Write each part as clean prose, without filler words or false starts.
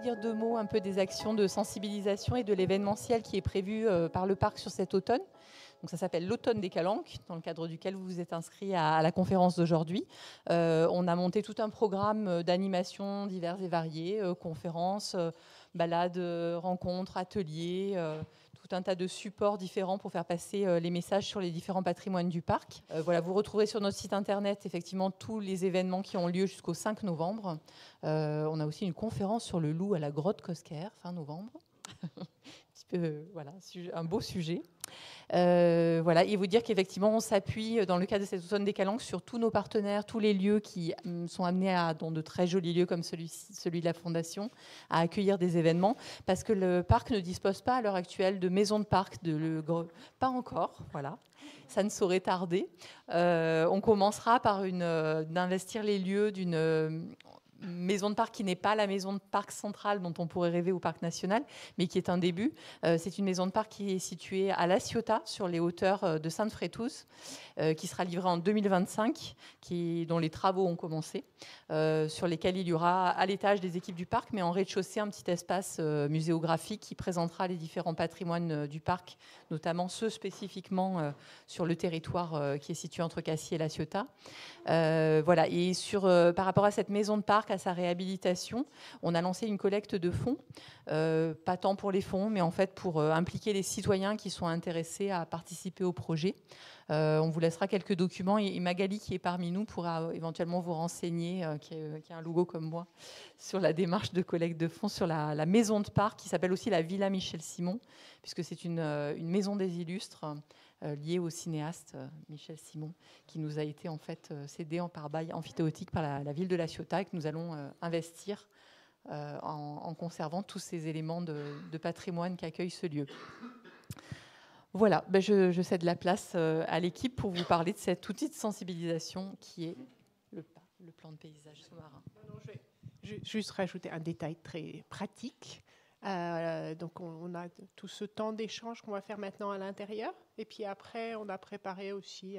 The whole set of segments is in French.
dire deux mots un peu des actions de sensibilisation et de l'événementiel qui est prévu par le parc sur cet automne. Donc ça s'appelle l'Automne des Calanques, dans le cadre duquel vous vous êtes inscrit à la conférence d'aujourd'hui. On a monté tout un programme d'animation divers et variés, conférences, balades, rencontres, ateliers, tout un tas de supports différents pour faire passer les messages sur les différents patrimoines du parc. Voilà, vous retrouverez sur notre site internet effectivement tous les événements qui ont lieu jusqu'au 5 novembre. On a aussi une conférence sur le loup à la grotte Cosquer, fin novembre. Voilà, un beau sujet. Voilà, et vous dire qu'effectivement, on s'appuie dans le cadre de cette automne des Calanques sur tous nos partenaires, tous les lieux qui sont amenés dans de très jolis lieux comme celui de la Fondation, à accueillir des événements, parce que le parc ne dispose pas à l'heure actuelle de maison de parc, pas encore, voilà. Ça ne saurait tarder. On commencera par d'investir les lieux d'une maison de parc qui n'est pas la maison de parc centrale dont on pourrait rêver au parc national, mais qui est un début. C'est une maison de parc qui est située à La Ciotat, sur les hauteurs de Sainte-Frétouse, qui sera livrée en 2025, dont les travaux ont commencé, sur lesquels il y aura à l'étage des équipes du parc, mais en rez-de-chaussée un petit espace muséographique qui présentera les différents patrimoines du parc, notamment ceux spécifiquement sur le territoire qui est situé entre Cassis et La Ciotat. Voilà. Et par rapport à cette maison de parc, à sa réhabilitation, on a lancé une collecte de fonds, pas tant pour les fonds, mais en fait pour impliquer les citoyens qui sont intéressés à participer au projet. On vous laissera quelques documents et Magali, qui est parmi nous, pourra éventuellement vous renseigner, qui a un logo comme moi, sur la démarche de collecte de fonds sur la maison de parc, qui s'appelle aussi la Villa Michel Simon, puisque c'est une maison des illustres liée au cinéaste Michel Simon, qui nous a été en fait cédé par bail amphithéotique par la ville de La Ciotat, et que nous allons investir en conservant tous ces éléments de patrimoine qu'accueille ce lieu. Voilà, je cède la place à l'équipe pour vous parler de cet outil de sensibilisation qui est le plan de paysage sous-marin. Je vais juste rajouter un détail très pratique. Donc on a tout ce temps d'échange qu'on va faire maintenant à l'intérieur. Et puis après, on a préparé aussi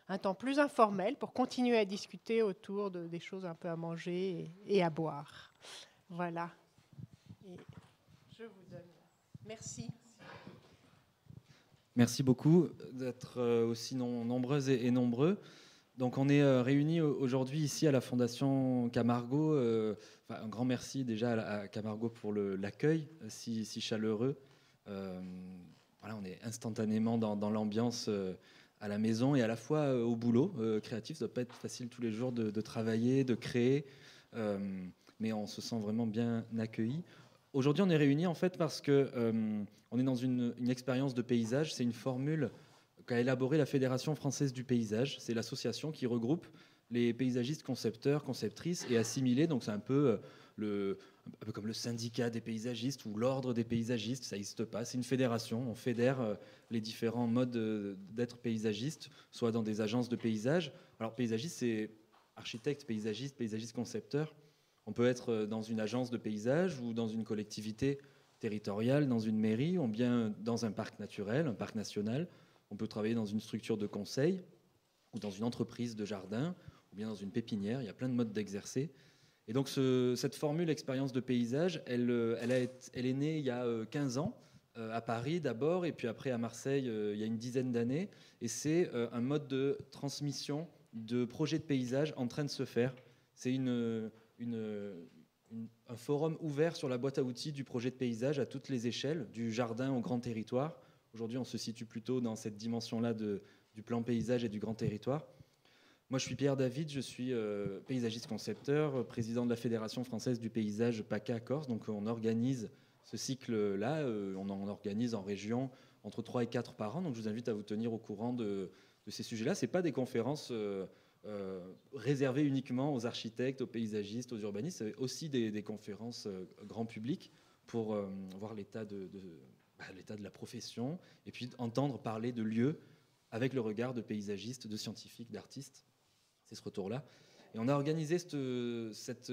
un temps plus informel pour continuer à discuter autour des choses un peu à manger et à boire. Voilà. Et je vous donne. Merci. Merci beaucoup d'être aussi nombreuses et nombreux. Donc on est réunis aujourd'hui ici à la Fondation Camargo. Un grand merci déjà à Camargo pour l'accueil si chaleureux. Voilà, on est instantanément dans l'ambiance à la maison et à la fois au boulot créatif. Ça ne doit pas être facile tous les jours de travailler, de créer, mais on se sent vraiment bien accueillis. Aujourd'hui, on est réunis en fait parce que on est dans une expérience de paysage. C'est une formule qu'a élaborée la Fédération française du paysage. C'est l'association qui regroupe les paysagistes concepteurs, conceptrices et assimilés. Donc c'est un peu comme le syndicat des paysagistes ou l'ordre des paysagistes. Ça n'existe pas. C'est une fédération. On fédère les différents modes d'être paysagiste, soit dans des agences de paysage. Alors paysagiste, c'est architecte, paysagiste concepteur. On peut être dans une agence de paysage ou dans une collectivité territoriale, dans une mairie, ou bien dans un parc naturel, un parc national. On peut travailler dans une structure de conseil ou dans une entreprise de jardin ou bien dans une pépinière. Il y a plein de modes d'exercer. Et donc cette formule expérience de paysage, elle est née il y a 15 ans, à Paris d'abord, et puis après à Marseille il y a une dizaine d'années. Et c'est un mode de transmission de projets de paysage en train de se faire. C'est un forum ouvert sur la boîte à outils du projet de paysage à toutes les échelles, du jardin au grand territoire. Aujourd'hui, on se situe plutôt dans cette dimension-là du plan paysage et du grand territoire. Moi, je suis Pierre David, je suis paysagiste concepteur, président de la Fédération française du paysage PACA Corse. Donc, on organise ce cycle-là, on en organise en région entre 3 et 4 par an. Donc, je vous invite à vous tenir au courant de ces sujets-là. Ce n'est pas des conférences réservées uniquement aux architectes, aux paysagistes, aux urbanistes. C'est aussi des conférences grand public pour voir l'état de la profession et puis entendre parler de lieux avec le regard de paysagistes, de scientifiques, d'artistes. C'est ce retour-là. Et on a organisé cette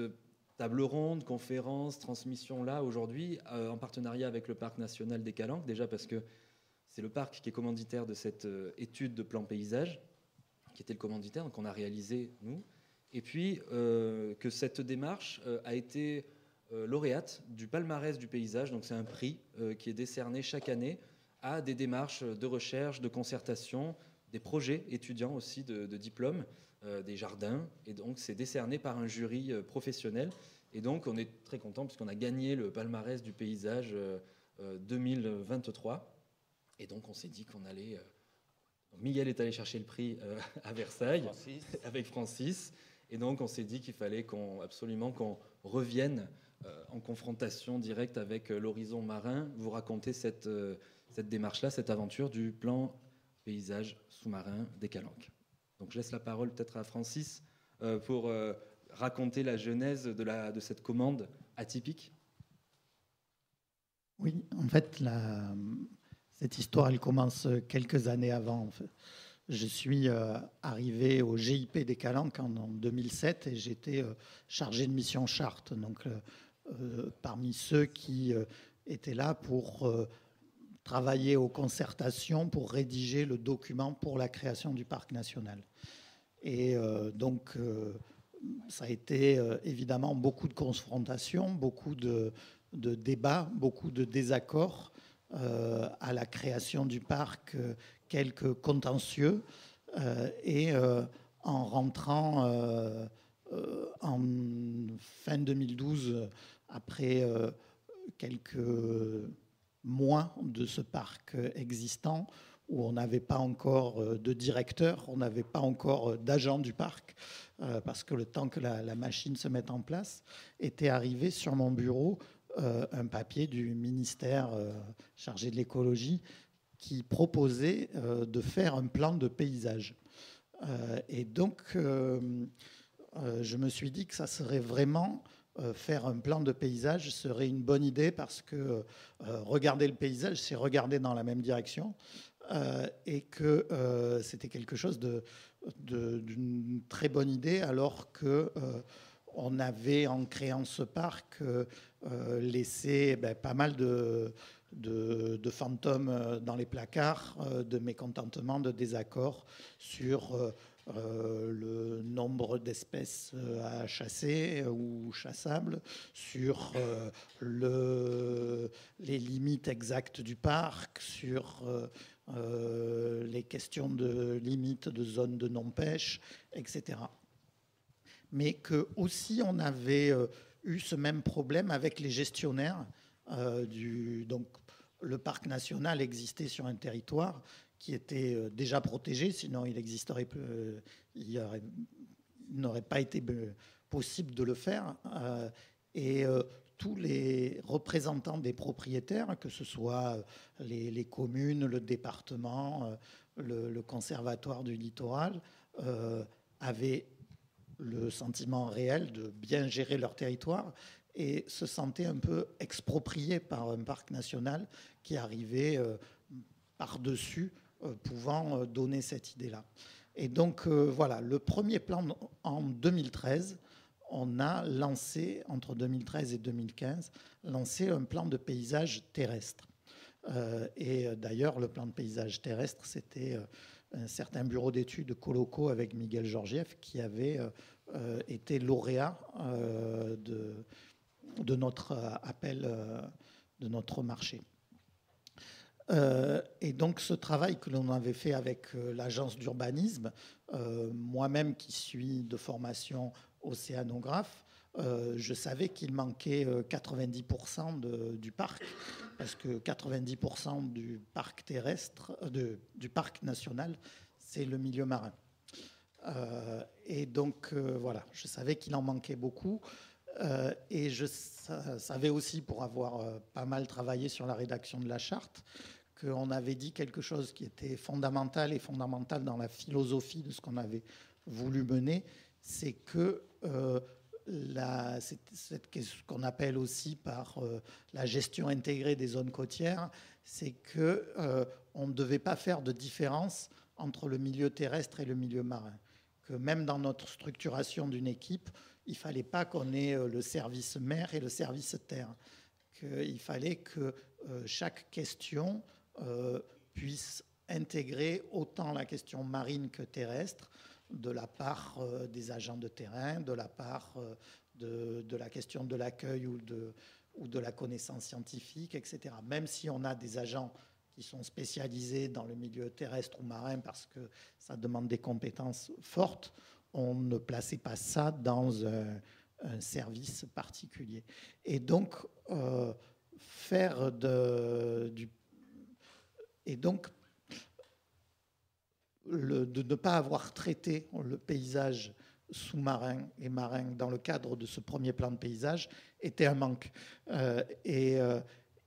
table ronde, conférence, transmission-là aujourd'hui en partenariat avec le Parc national des Calanques, déjà parce que c'est le parc qui est commanditaire de cette étude de plan paysage, qui était le commanditaire, donc on a réalisé, nous. Et puis que cette démarche a été lauréate du palmarès du paysage. Donc c'est un prix qui est décerné chaque année à des démarches de recherche, de concertation, des projets étudiants aussi de diplôme, des jardins. Et donc c'est décerné par un jury professionnel. Et donc on est très content puisqu'on a gagné le palmarès du paysage 2023. Et donc on s'est dit qu'on allait... Miguel est allé chercher le prix à Versailles avec Francis. Et donc on s'est dit qu'il fallait absolument qu'on revienne en confrontation directe avec l'horizon marin, vous raconter cette démarche-là, cette aventure du plan paysage sous-marin des Calanques. Donc je laisse la parole peut-être à Francis pour raconter la genèse de cette commande atypique. Oui, en fait, cette histoire, elle commence quelques années avant. En fait. Je suis arrivé au GIP des Calanques en 2007 et j'étais chargé de mission charte. Donc, parmi ceux qui étaient là pour travailler aux concertations, pour rédiger le document pour la création du parc national. Et donc, ça a été évidemment beaucoup de confrontations, beaucoup de débats, beaucoup de désaccords à la création du parc, quelques contentieux. Et en rentrant en fin 2012, après quelques mois de ce parc existant, où on n'avait pas encore de directeur, on n'avait pas encore d'agent du parc, parce que le temps que la machine se mette en place, était arrivé sur mon bureau un papier du ministère chargé de l'écologie qui proposait de faire un plan de paysage. Et donc, je me suis dit que ça serait vraiment... faire un plan de paysage serait une bonne idée parce que regarder le paysage, c'est regarder dans la même direction et que c'était quelque chose d'une très bonne idée alors que on avait, en créant ce parc, laissé pas mal de fantômes dans les placards, de mécontentement, de désaccords sur le nombre d'espèces à chasser ou chassables, sur les limites exactes du parc, sur les questions de limites de zones de non-pêche, etc. Mais que aussi on avait eu ce même problème avec les gestionnaires. Donc, le parc national existait sur un territoire qui était déjà protégé, sinon il n'aurait pas été possible de le faire. Et tous les représentants des propriétaires, que ce soit les communes, le département, le conservatoire du littoral, avaient le sentiment réel de bien gérer leur territoire et se sentaient un peu expropriés par un parc national qui arrivait par-dessus, pouvant donner cette idée-là. Et donc, voilà, le premier plan en 2013, on a lancé, entre 2013 et 2015, lancé un plan de paysage terrestre. Et d'ailleurs, le plan de paysage terrestre, c'était un certain bureau d'études Coloco avec Miguel Georgiev qui avait été lauréat de notre appel, de notre marché. Et donc ce travail que l'on avait fait avec l'agence d'urbanisme, moi-même qui suis de formation océanographe, je savais qu'il manquait 90% du parc, parce que 90% du parc terrestre, du parc national, c'est le milieu marin. Et donc voilà, je savais qu'il en manquait beaucoup. Et je savais aussi, pour avoir pas mal travaillé sur la rédaction de la charte, qu'on avait dit quelque chose qui était fondamental dans la philosophie de ce qu'on avait voulu mener, c'est que ce qu'on appelle aussi par la gestion intégrée des zones côtières, c'est qu'on ne devait pas faire de différence entre le milieu terrestre et le milieu marin. Que même dans notre structuration d'une équipe, il ne fallait pas qu'on ait le service mer et le service terre. Il fallait que chaque question puisse intégrer autant la question marine que terrestre, de la part des agents de terrain, de la part de la question de l'accueil ou de la connaissance scientifique, etc. Même si on a des agents qui sont spécialisés dans le milieu terrestre ou marin parce que ça demande des compétences fortes, on ne plaçait pas ça dans un service particulier. Et donc, de ne pas avoir traité le paysage sous-marin et marin dans le cadre de ce premier plan de paysage était un manque.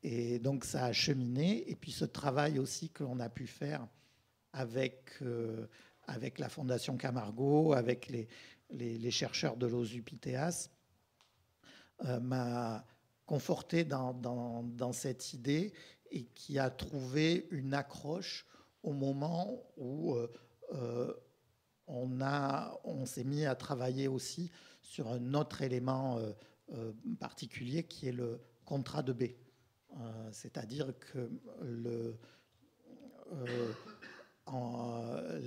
Et donc ça a cheminé. Et puis ce travail aussi que l'on a pu faire avec la Fondation Camargo, avec les chercheurs de l'OSUPITEAS, m'a conforté dans cette idée et qui a trouvé une accroche au moment où on s'est mis à travailler aussi sur un autre élément particulier qui est le contrat de baie. C'est-à-dire que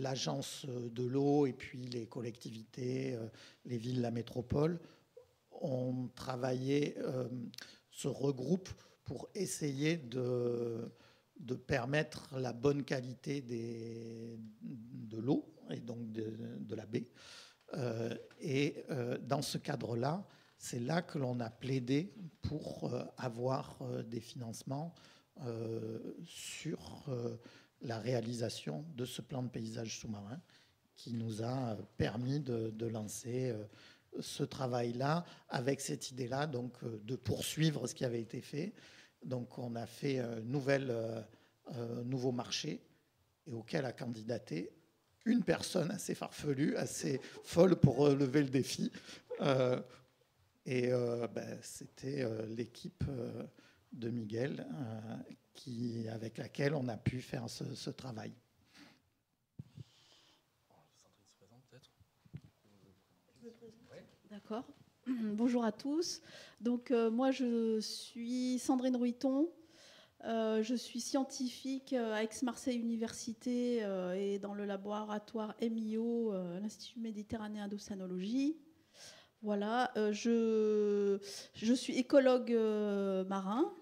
l'agence de l'eau et puis les collectivités, les villes, la métropole ont travaillé, se regroupent pour essayer de permettre la bonne qualité de l'eau et donc de la baie. Dans ce cadre-là, c'est là que l'on a plaidé pour avoir des financements sur la réalisation de ce plan de paysage sous-marin qui nous a permis de lancer ce travail-là avec cette idée-là, donc de poursuivre ce qui avait été fait. Donc on a fait un nouveau marché et auquel a candidaté une personne assez farfelue, assez folle pour relever le défi. C'était l'équipe de Miguel avec laquelle on a pu faire ce travail. D'accord. Bonjour à tous. Donc moi je suis Sandrine Ruiton. Je suis scientifique à Aix-Marseille Université et dans le laboratoire MIO, l'Institut méditerranéen d'océanologie. Voilà, je suis écologue marin.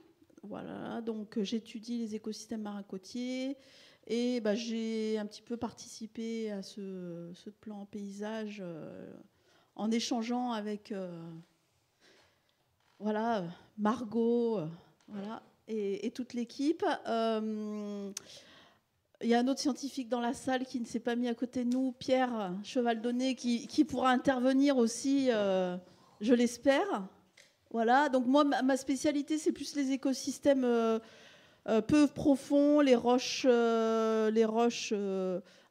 Voilà, donc j'étudie les écosystèmes marins côtiers et j'ai un petit peu participé à ce plan paysage en échangeant avec Margot, et toute l'équipe. Il y a un autre scientifique dans la salle qui ne s'est pas mis à côté de nous, Pierre Chevaldonnet, qui pourra intervenir aussi, je l'espère. Voilà, donc moi, ma spécialité, c'est plus les écosystèmes peu profonds, les roches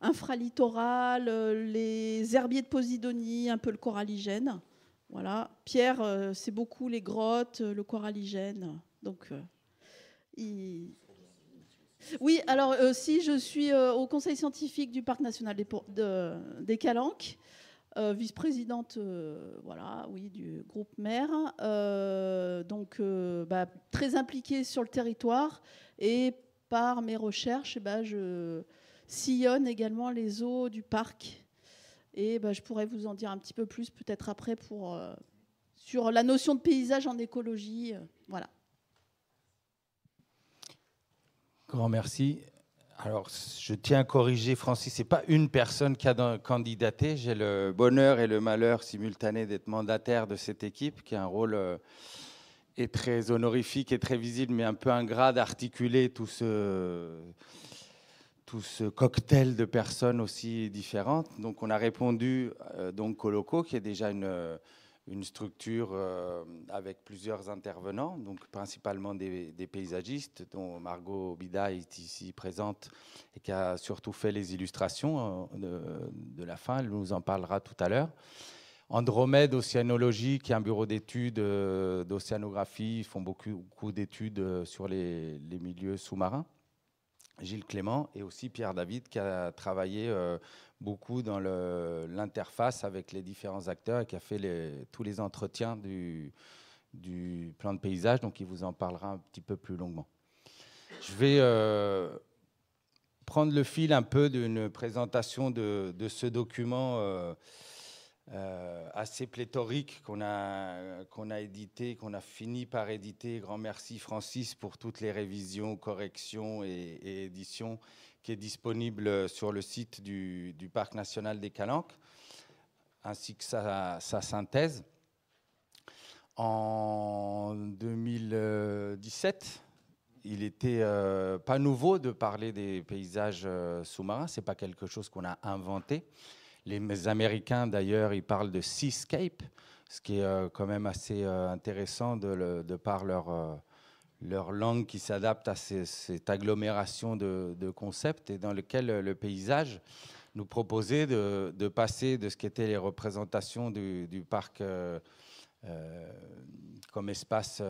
infralittorales, les herbiers de Posidonie, un peu le coralligène. Voilà. Pierre, c'est beaucoup les grottes, le coralligène. Donc, oui, alors si je suis au conseil scientifique du parc national des Calanques, vice-présidente du groupe maire, donc très impliquée sur le territoire et par mes recherches, je sillonne également les eaux du parc et je pourrais vous en dire un petit peu plus peut-être après sur la notion de paysage en écologie. Voilà. Grand merci. Alors, je tiens à corriger, Francis, ce n'est pas une personne qui a candidaté. J'ai le bonheur et le malheur simultané d'être mandataire de cette équipe, qui a un rôle est très honorifique et très visible, mais un peu ingrat d'articuler tout ce cocktail de personnes aussi différentes. Donc, on a répondu donc Coloco, qui est déjà une structure avec plusieurs intervenants, donc principalement des paysagistes, dont Margot Bida est ici présente et qui a surtout fait les illustrations de la fin. Elle nous en parlera tout à l'heure. Andromède Océanologie, qui est un bureau d'études d'océanographie. Ils font beaucoup d'études sur les milieux sous-marins. Gilles Clément et aussi Pierre David, qui a travaillé beaucoup dans l'interface avec les différents acteurs et qui a fait tous les entretiens du plan de paysage, donc il vous en parlera un petit peu plus longuement. Je vais prendre le fil un peu d'une présentation de ce document assez pléthorique qu'on a édité, qu'on a fini par éditer. Grand merci Francis pour toutes les révisions, corrections et éditions qui est disponible sur le site du Parc national des Calanques, ainsi que sa synthèse. En 2017, il n'était pas nouveau de parler des paysages sous-marins. Ce n'est pas quelque chose qu'on a inventé. Les Américains, d'ailleurs, ils parlent de seascape, ce qui est quand même assez intéressant de par leur langue qui s'adapte à cette agglomération de concepts et dans lequel le paysage nous proposait de passer de ce qu'étaient les représentations du parc comme espace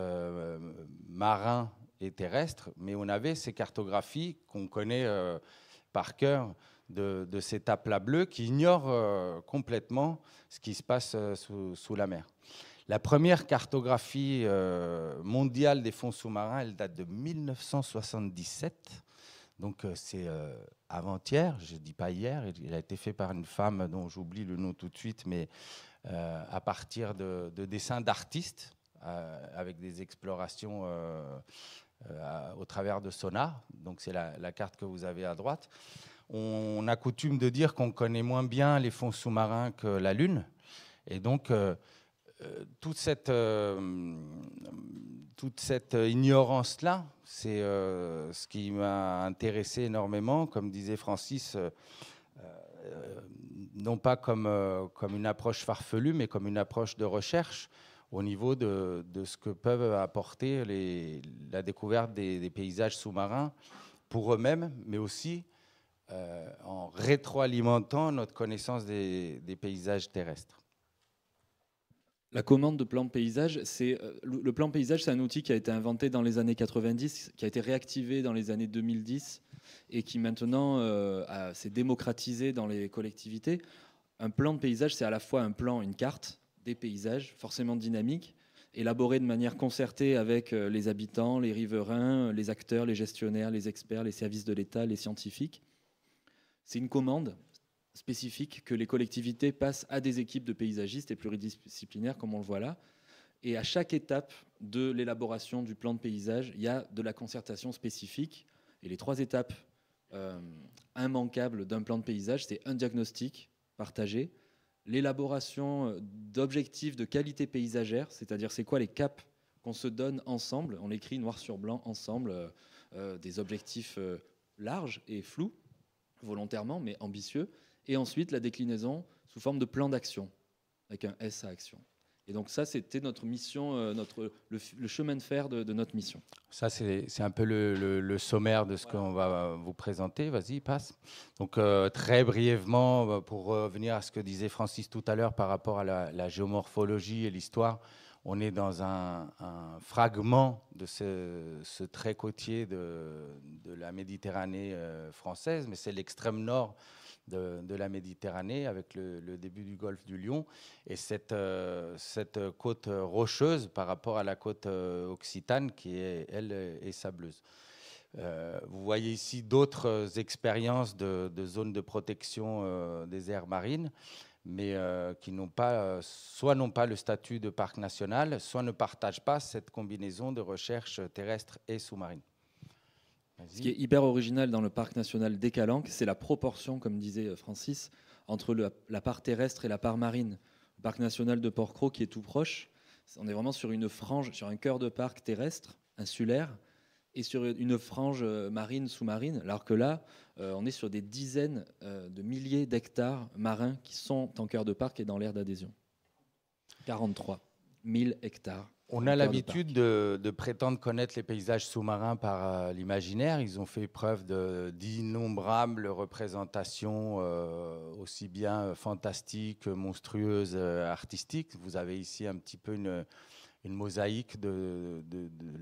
marin et terrestre, mais on avait ces cartographies qu'on connaît par cœur de ces tapelas bleus qui ignorent complètement ce qui se passe sous la mer. La première cartographie mondiale des fonds sous-marins, elle date de 1977, donc c'est avant-hier, je ne dis pas hier, il a été fait par une femme dont j'oublie le nom tout de suite, mais à partir de dessins d'artistes, avec des explorations au travers de sonar. Donc c'est la carte que vous avez à droite. On a coutume de dire qu'on connaît moins bien les fonds sous-marins que la Lune. Et donc, toute cette ignorance-là, c'est ce qui m'a intéressé énormément. Comme disait Francis, non pas comme une approche farfelue, mais comme une approche de recherche au niveau de ce que peuvent apporter la découverte des paysages sous-marins pour eux-mêmes, mais aussi en rétroalimentant notre connaissance des paysages terrestres. La commande de plan de paysage, le plan paysage, c'est un outil qui a été inventé dans les années 90, qui a été réactivé dans les années 2010 et qui maintenant s'est démocratisé dans les collectivités. Un plan de paysage, c'est à la fois un plan, une carte des paysages, forcément dynamique, élaboré de manière concertée avec les habitants, les riverains, les acteurs, les gestionnaires, les experts, les services de l'État, les scientifiques. C'est une commande spécifique que les collectivités passent à des équipes de paysagistes et pluridisciplinaires, comme on le voit là. Et à chaque étape de l'élaboration du plan de paysage, il y a de la concertation spécifique. Et les 3 étapes immanquables d'un plan de paysage, c'est un diagnostic partagé, l'élaboration d'objectifs de qualité paysagère, c'est-à-dire c'est quoi les caps qu'on se donne ensemble, on écrit noir sur blanc ensemble, des objectifs larges et flous, volontairement, mais ambitieux. Et ensuite, la déclinaison sous forme de plan d'action, avec un S à action. Et donc ça, c'était notre mission, le chemin de fer de notre mission. Ça, c'est un peu le sommaire de ce qu'on va vous présenter. Vas-y, passe. Donc, très brièvement, pour revenir à ce que disait Francis tout à l'heure par rapport à la géomorphologie et l'histoire, on est dans un fragment de ce trait côtier de la Méditerranée française, mais c'est l'extrême nord de la Méditerranée avec le début du golfe du Lion et cette côte rocheuse par rapport à la côte occitane qui, elle, est sableuse. Vous voyez ici d'autres expériences de zones de protection des aires marines, mais qui soit n'ont pas le statut de parc national, soit ne partagent pas cette combinaison de recherche terrestre et sous-marine. Ce qui est hyper original dans le parc national des Calanques, c'est la proportion, comme disait Francis, entre la part terrestre et la part marine. Le parc national de Port-Cros, qui est tout proche, on est vraiment sur une frange, sur un cœur de parc terrestre, insulaire, et sur une frange marine, sous-marine, alors que là, on est sur des dizaines de milliers d'hectares marins qui sont en cœur de parc et dans l'aire d'adhésion. 43 000 hectares. On a l'habitude de prétendre connaître les paysages sous-marins par l'imaginaire. Ils ont fait preuve d'innombrables représentations, aussi bien fantastiques, monstrueuses, artistiques. Vous avez ici un petit peu une mosaïque de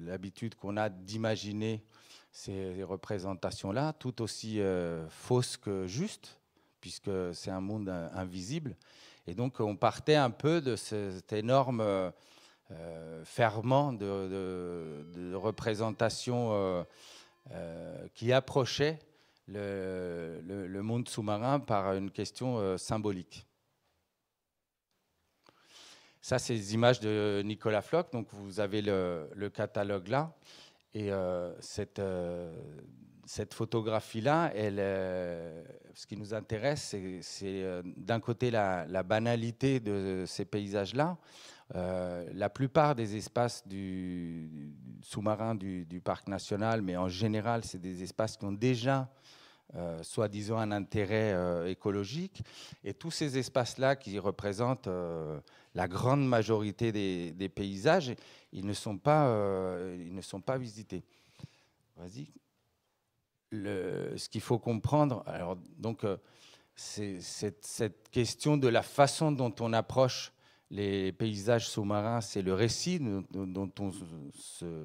l'habitude qu'on a d'imaginer ces représentations-là, tout aussi fausses que justes, puisque c'est un monde invisible. Et donc, on partait un peu de cet énorme ferment de représentation qui approchait le monde sous-marin par une question symbolique. Ça, c'est les images de Nicolas Floch. Donc, vous avez le catalogue là. Et cette photographie-là, ce qui nous intéresse, c'est d'un côté la banalité de ces paysages-là. La plupart des espaces sous-marins du parc national, mais en général, c'est des espaces qui ont déjà soi-disant un intérêt écologique. Et tous ces espaces-là qui représentent la grande majorité des paysages, ils ne sont pas visités. Vas-y. Ce qu'il faut comprendre, alors, donc, c'est cette question de la façon dont on approche les paysages sous-marins, c'est le récit dont on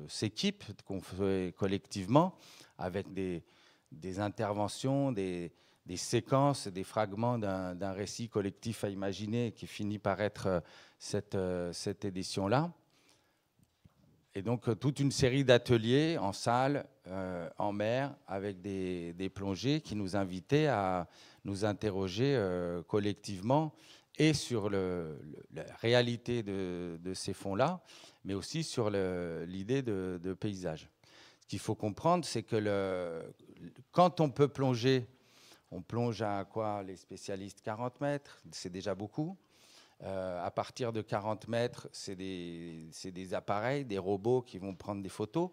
s'équipe, qu'on fait collectivement, avec des interventions, des séquences, des fragments d'un récit collectif à imaginer qui finit par être cette édition-là. Et donc, toute une série d'ateliers en salle, en mer, avec des plongées qui nous invitaient à nous interroger collectivement et sur la réalité de ces fonds-là, mais aussi sur l'idée de paysage. Ce qu'il faut comprendre, c'est que quand on peut plonger, on plonge à quoi les spécialistes 40 mètres, c'est déjà beaucoup. À partir de 40 mètres, c'est des appareils, des robots qui vont prendre des photos.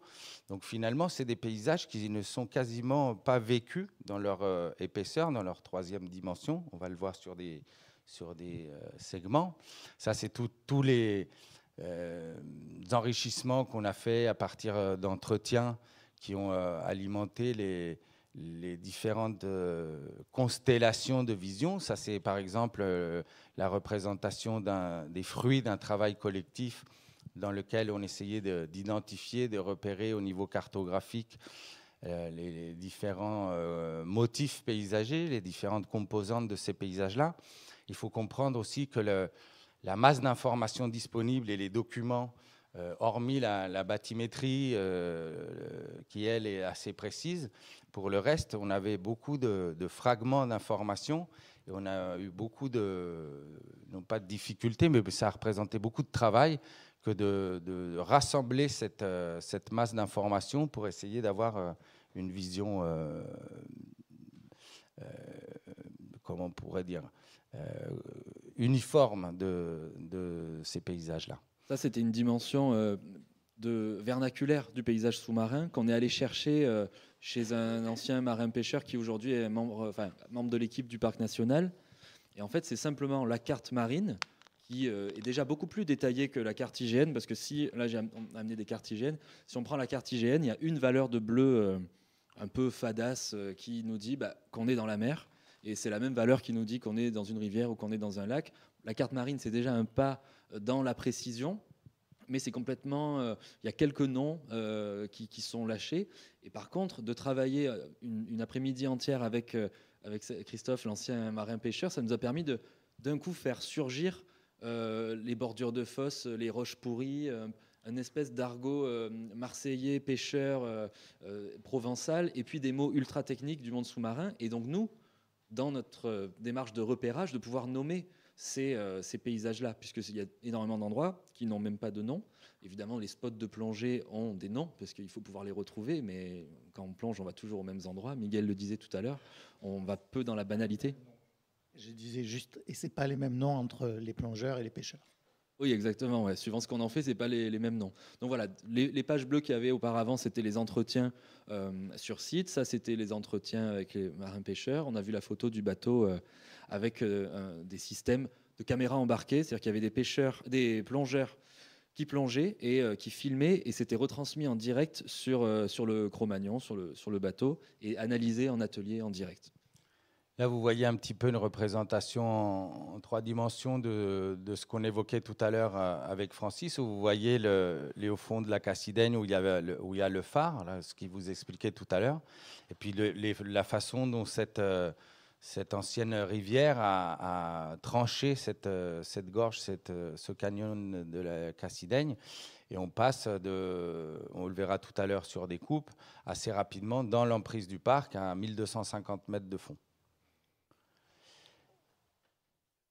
Donc finalement, c'est des paysages qui ne sont quasiment pas vécus dans leur épaisseur, dans leur troisième dimension. On va le voir sur des segments. Ça, c'est tous les enrichissements qu'on a fait à partir d'entretiens qui ont alimenté les différentes constellations de vision. Ça, c'est par exemple la représentation des fruits d'un travail collectif dans lequel on essayait d'identifier, de repérer au niveau cartographique les différents motifs paysagers, les différentes composantes de ces paysages-là. Il faut comprendre aussi que la masse d'informations disponibles et les documents, hormis la bathymétrie, qui, elle, est assez précise, pour le reste, on avait beaucoup de fragments d'informations et on a eu beaucoup non pas de difficultés, mais ça a représenté beaucoup de travail que de rassembler cette masse d'informations pour essayer d'avoir une vision, comment on pourrait dire, uniforme de ces paysages-là. Ça, c'était une dimension vernaculaire du paysage sous-marin qu'on est allé chercher chez un ancien marin-pêcheur qui aujourd'hui est membre de l'équipe du Parc national. Et en fait, c'est simplement la carte marine qui est déjà beaucoup plus détaillée que la carte IGN, parce que là j'ai amené des cartes IGN, si on prend la carte IGN, il y a une valeur de bleu un peu fadasse qui nous dit qu'on est dans la mer, et c'est la même valeur qui nous dit qu'on est dans une rivière ou qu'on est dans un lac. La carte marine, c'est déjà un pas dans la précision, mais c'est complètement... il y a quelques noms qui sont lâchés. Et par contre, de travailler une après-midi entière avec Christophe, l'ancien marin-pêcheur, ça nous a permis d'un coup faire surgir les bordures de fosse, les roches pourries, une espèce d'argot marseillais, pêcheur, provençal, et puis des mots ultra techniques du monde sous-marin. Et donc nous, dans notre démarche de repérage, de pouvoir nommer ces paysages-là, puisqu'il y a énormément d'endroits qui n'ont même pas de nom. Évidemment, les spots de plongée ont des noms, parce qu'il faut pouvoir les retrouver, mais quand on plonge, on va toujours aux mêmes endroits. Miguel le disait tout à l'heure, on va peu dans la banalité. Je disais juste, et c'est pas les mêmes noms entre les plongeurs et les pêcheurs. Oui, exactement. Ouais. Suivant ce qu'on en fait, c'est pas les mêmes noms. Donc voilà, les pages bleues qu'il y avait auparavant, c'était les entretiens sur site. Ça, c'était les entretiens avec les marins-pêcheurs. On a vu la photo du bateau avec des systèmes de caméras embarquées, c'est-à-dire qu'il y avait des plongeurs qui plongeaient et qui filmaient, et c'était retransmis en direct sur le Cro-Magnon, sur le bateau, et analysé en atelier en direct. Là, vous voyez un petit peu une représentation en 3 dimensions de ce qu'on évoquait tout à l'heure avec Francis, où vous voyez les hauts fonds de la Cassidaigne, où il y a le phare, là, ce qu'il vous expliquait tout à l'heure, et puis la façon dont cette cette ancienne rivière a tranché cette gorge, ce canyon de la Cassidaigne. Et on passe on le verra tout à l'heure sur des coupes, assez rapidement dans l'emprise du parc à 1250 mètres de fond.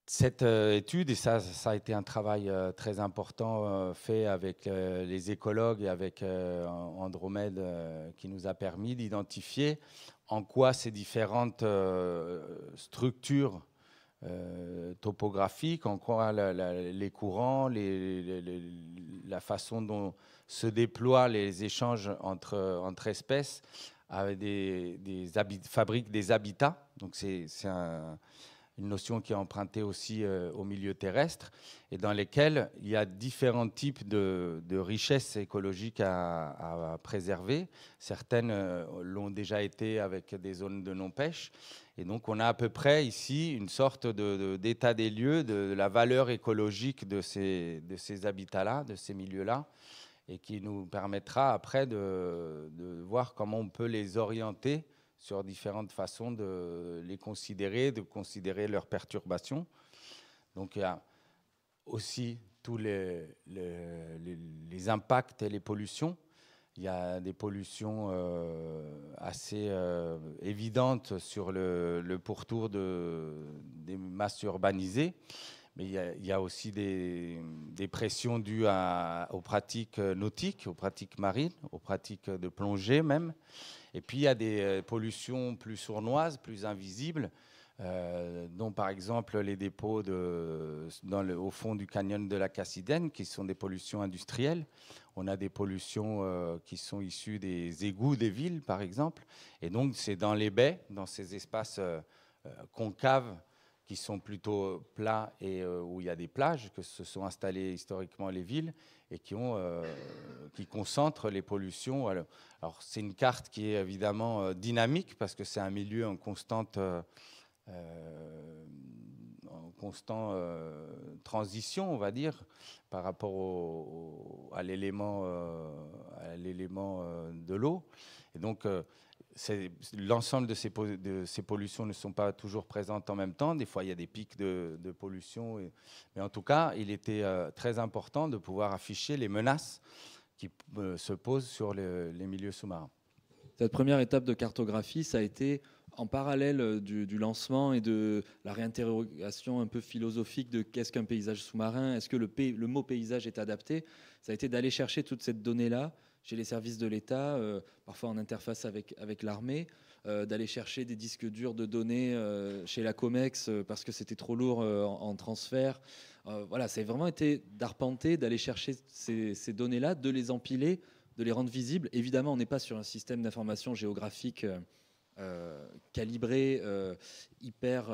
Cette étude, et ça a été un travail très important fait avec les écologues et avec Andromède qui nous a permis d'identifier en quoi ces différentes structures topographiques, en quoi les courants, la façon dont se déploient les échanges entre espèces fabriquent des habitats. Donc c'est une notion qui est empruntée aussi au milieu terrestre et dans lesquelles il y a différents types de richesses écologiques à préserver. Certaines l'ont déjà été avec des zones de non-pêche. Et donc, on a à peu près ici une sorte d'état des lieux de la valeur écologique de ces habitats-là, de ces milieux-là, et qui nous permettra après de voir comment on peut les orienter sur différentes façons de les considérer, de considérer leurs perturbations. Donc il y a aussi tous les impacts et les pollutions. Il y a des pollutions assez évidentes sur le pourtour des masses urbanisées, mais il y a aussi des pressions dues aux pratiques nautiques, aux pratiques marines, aux pratiques de plongée même. Et puis, il y a des pollutions plus sournoises, plus invisibles, dont par exemple les dépôts au fond du canyon de la Cassidaigne, qui sont des pollutions industrielles. On a des pollutions qui sont issues des égouts des villes, par exemple. Et donc, c'est dans les baies, dans ces espaces concaves, qui sont plutôt plats et où il y a des plages, que se sont installées historiquement les villes et qui concentrent les pollutions. Alors c'est une carte qui est évidemment dynamique parce que c'est un milieu en constante transition, on va dire, par rapport à l'élément de l'eau. Et donc, l'ensemble de ces pollutions ne sont pas toujours présentes en même temps. Des fois, il y a des pics de pollution. Mais en tout cas, il était très important de pouvoir afficher les menaces qui se posent sur les milieux sous-marins. Cette première étape de cartographie, ça a été en parallèle du lancement et de la réinterrogation un peu philosophique de qu'est-ce qu'un paysage sous-marin, est-ce que le mot paysage est adapté. Ça a été d'aller chercher toute cette donnée-là chez les services de l'État, parfois en interface avec l'armée, d'aller chercher des disques durs de données chez la COMEX parce que c'était trop lourd en transfert. Voilà, ça a vraiment été d'arpenter, d'aller chercher ces données-là, de les empiler, de les rendre visibles. Évidemment, on n'est pas sur un système d'information géographique calibré, hyper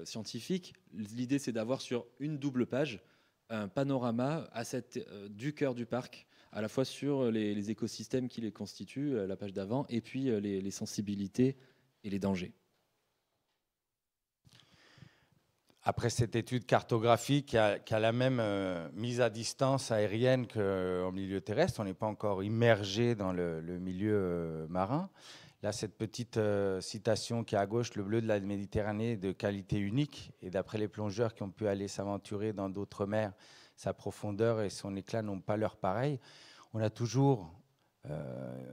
scientifique. L'idée, c'est d'avoir sur une double page un panorama du cœur du parc, à la fois sur les écosystèmes qui les constituent, la page d'avant, et puis les sensibilités et les dangers. Après cette étude cartographique qui a la même mise à distance aérienne qu'en milieu terrestre, on n'est pas encore immergé dans le milieu marin. Là, cette petite citation qui est à gauche, le bleu de la Méditerranée est de qualité unique. Et d'après les plongeurs qui ont pu aller s'aventurer dans d'autres mers, sa profondeur et son éclat n'ont pas leur pareil. On a toujours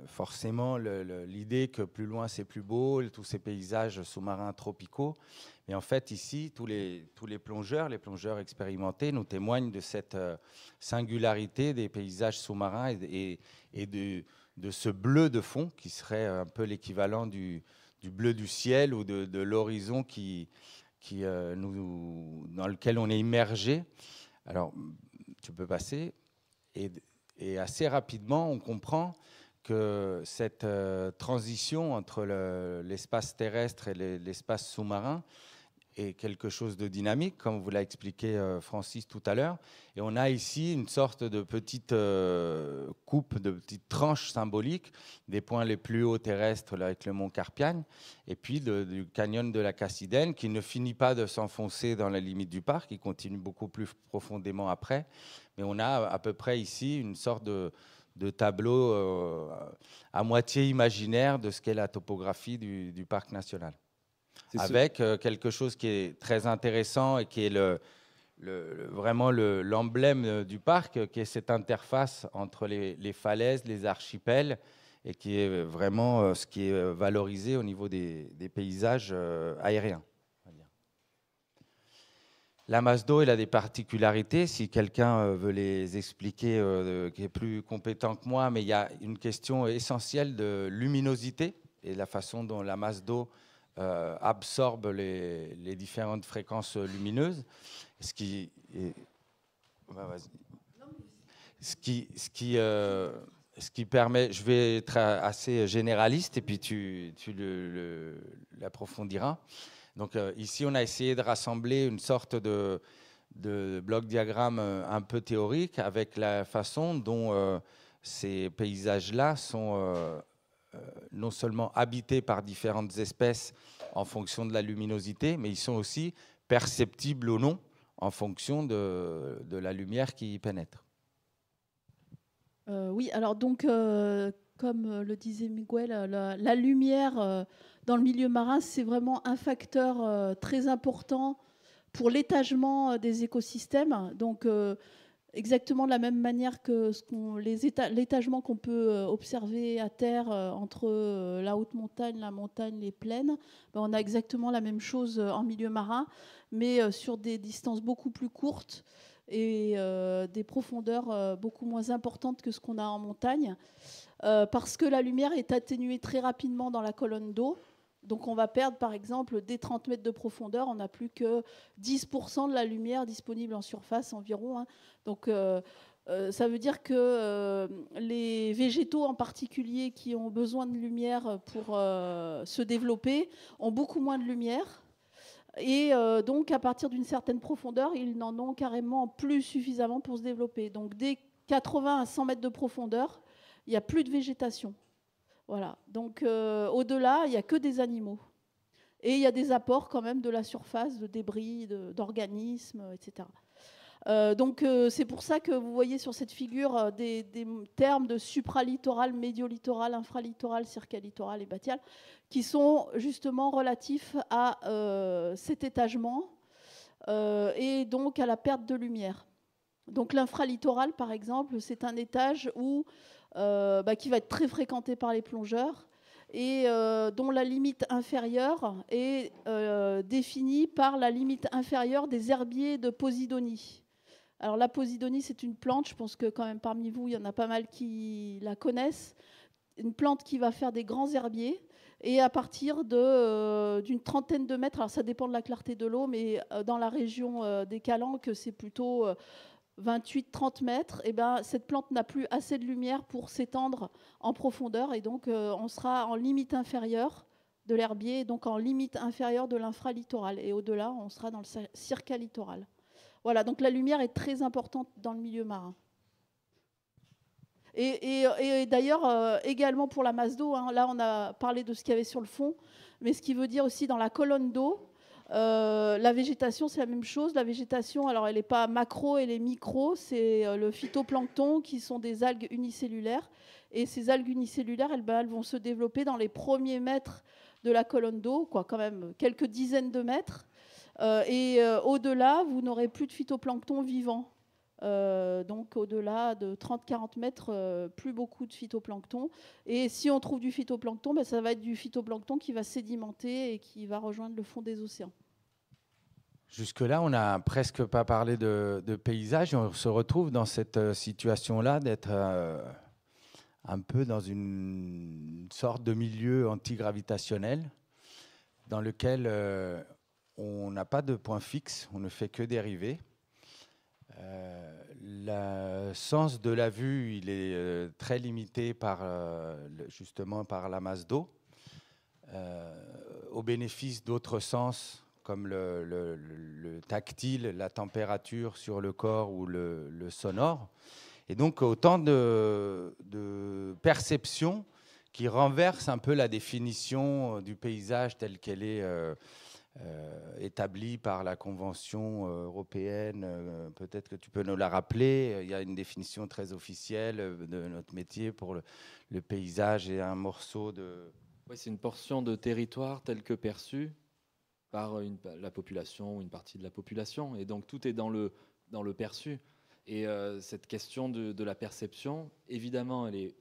forcément l'idée que plus loin c'est plus beau, tous ces paysages sous-marins tropicaux. Mais en fait, ici, tous les plongeurs expérimentés nous témoignent de cette singularité des paysages sous-marins et de ce bleu de fond qui serait un peu l'équivalent du bleu du ciel ou de l'horizon dans lequel on est immergé. Alors, tu peux passer. Et assez rapidement, on comprend que cette transition entre l'espace terrestre et l'espace sous-marin est quelque chose de dynamique, comme vous l'a expliqué Francis tout à l'heure. Et on a ici une sorte de petite coupe, de petite tranche symbolique des points les plus hauts terrestres là, avec le mont Carpiagne, et puis du canyon de la Cassidaigne, qui ne finit pas de s'enfoncer dans la limite du parc, il continue beaucoup plus profondément après. Mais on a à peu près ici une sorte de tableau à moitié imaginaire de ce qu'est la topographie du parc national. avec quelque chose qui est très intéressant et qui est vraiment l'emblème du parc, qui est cette interface entre les falaises, les archipels, et qui est vraiment ce qui est valorisé au niveau des paysages aériens. La masse d'eau, elle a des particularités. Si quelqu'un veut les expliquer, qui est plus compétent que moi, mais il y a une question essentielle de luminosité et la façon dont la masse d'eau absorbe les différentes fréquences lumineuses. Ce qui permet, je vais être assez généraliste et puis tu l'approfondiras. Donc ici, on a essayé de rassembler une sorte de bloc-diagramme un peu théorique avec la façon dont ces paysages-là sont non seulement habités par différentes espèces en fonction de la luminosité, mais ils sont aussi perceptibles ou non en fonction de la lumière qui y pénètre. Oui, alors donc, comme le disait Miguel, la lumière dans le milieu marin, c'est vraiment un facteur très important pour l'étagement des écosystèmes. Donc, exactement de la même manière que l'étagement qu'on peut observer à terre entre la haute montagne, la montagne, les plaines, on a exactement la même chose en milieu marin, mais sur des distances beaucoup plus courtes et des profondeurs beaucoup moins importantes que ce qu'on a en montagne, parce que la lumière est atténuée très rapidement dans la colonne d'eau. Donc on va perdre, par exemple, dès 30 mètres de profondeur, on n'a plus que 10% de la lumière disponible en surface environ. Donc ça veut dire que les végétaux en particulier qui ont besoin de lumière pour se développer ont beaucoup moins de lumière. Et donc à partir d'une certaine profondeur, ils n'en ont carrément plus suffisamment pour se développer. Donc dès 80 à 100 mètres de profondeur, il n'y a plus de végétation. Voilà. Donc au-delà, il n'y a que des animaux. Et il y a des apports quand même de la surface, de débris, d'organismes, etc. Donc c'est pour ça que vous voyez sur cette figure des termes de supralittoral, médiolittoral, infralittoral, circalittoral et bathyal qui sont justement relatifs à cet étagement et donc à la perte de lumière. Donc l'infralittoral, par exemple, c'est un étage qui va être très fréquenté par les plongeurs et dont la limite inférieure est définie par la limite inférieure des herbiers de Posidonie. Alors la Posidonie, c'est une plante, je pense que quand même parmi vous, il y en a pas mal qui la connaissent, une plante qui va faire des grands herbiers et à partir d'une trentaine de mètres, alors ça dépend de la clarté de l'eau, mais dans la région des Calanques, c'est plutôt 28-30 mètres, et ben, cette plante n'a plus assez de lumière pour s'étendre en profondeur et donc on sera en limite inférieure de l'herbier, donc en limite inférieure de l'infralittoral. Et au-delà, on sera dans le circalittoral. Voilà, donc la lumière est très importante dans le milieu marin. Et d'ailleurs, également pour la masse d'eau, là on a parlé de ce qu'il y avait sur le fond, mais ce qui veut dire aussi dans la colonne d'eau, la végétation, c'est la même chose. La végétation, alors elle n'est pas macro, elle est micro. C'est le phytoplancton qui sont des algues unicellulaires. Et ces algues unicellulaires, elles vont se développer dans les premiers mètres de la colonne d'eau, quand même quelques dizaines de mètres. Et au-delà, vous n'aurez plus de phytoplancton vivant. Donc au-delà de 30-40 mètres, plus beaucoup de phytoplancton. Et si on trouve du phytoplancton, ça va être du phytoplancton qui va sédimenter et qui va rejoindre le fond des océans. Jusque-là, on n'a presque pas parlé de paysage et on se retrouve dans cette situation-là d'être un peu dans une sorte de milieu antigravitationnel dans lequel on n'a pas de point fixe, on ne fait que dériver. Le sens de la vue, il est très limité justement par la masse d'eau, au bénéfice d'autres sens comme le tactile, la température sur le corps ou le sonore. Et donc autant de perceptions qui renversent un peu la définition du paysage telle qu'elle est établie par la Convention européenne. Peut-être que tu peux nous la rappeler. Il y a une définition très officielle de notre métier pour le paysage et un morceau de... Oui, c'est une portion de territoire telle que perçue par la population ou une partie de la population. Et donc tout est dans le perçu. Et cette question de la perception, évidemment, elle est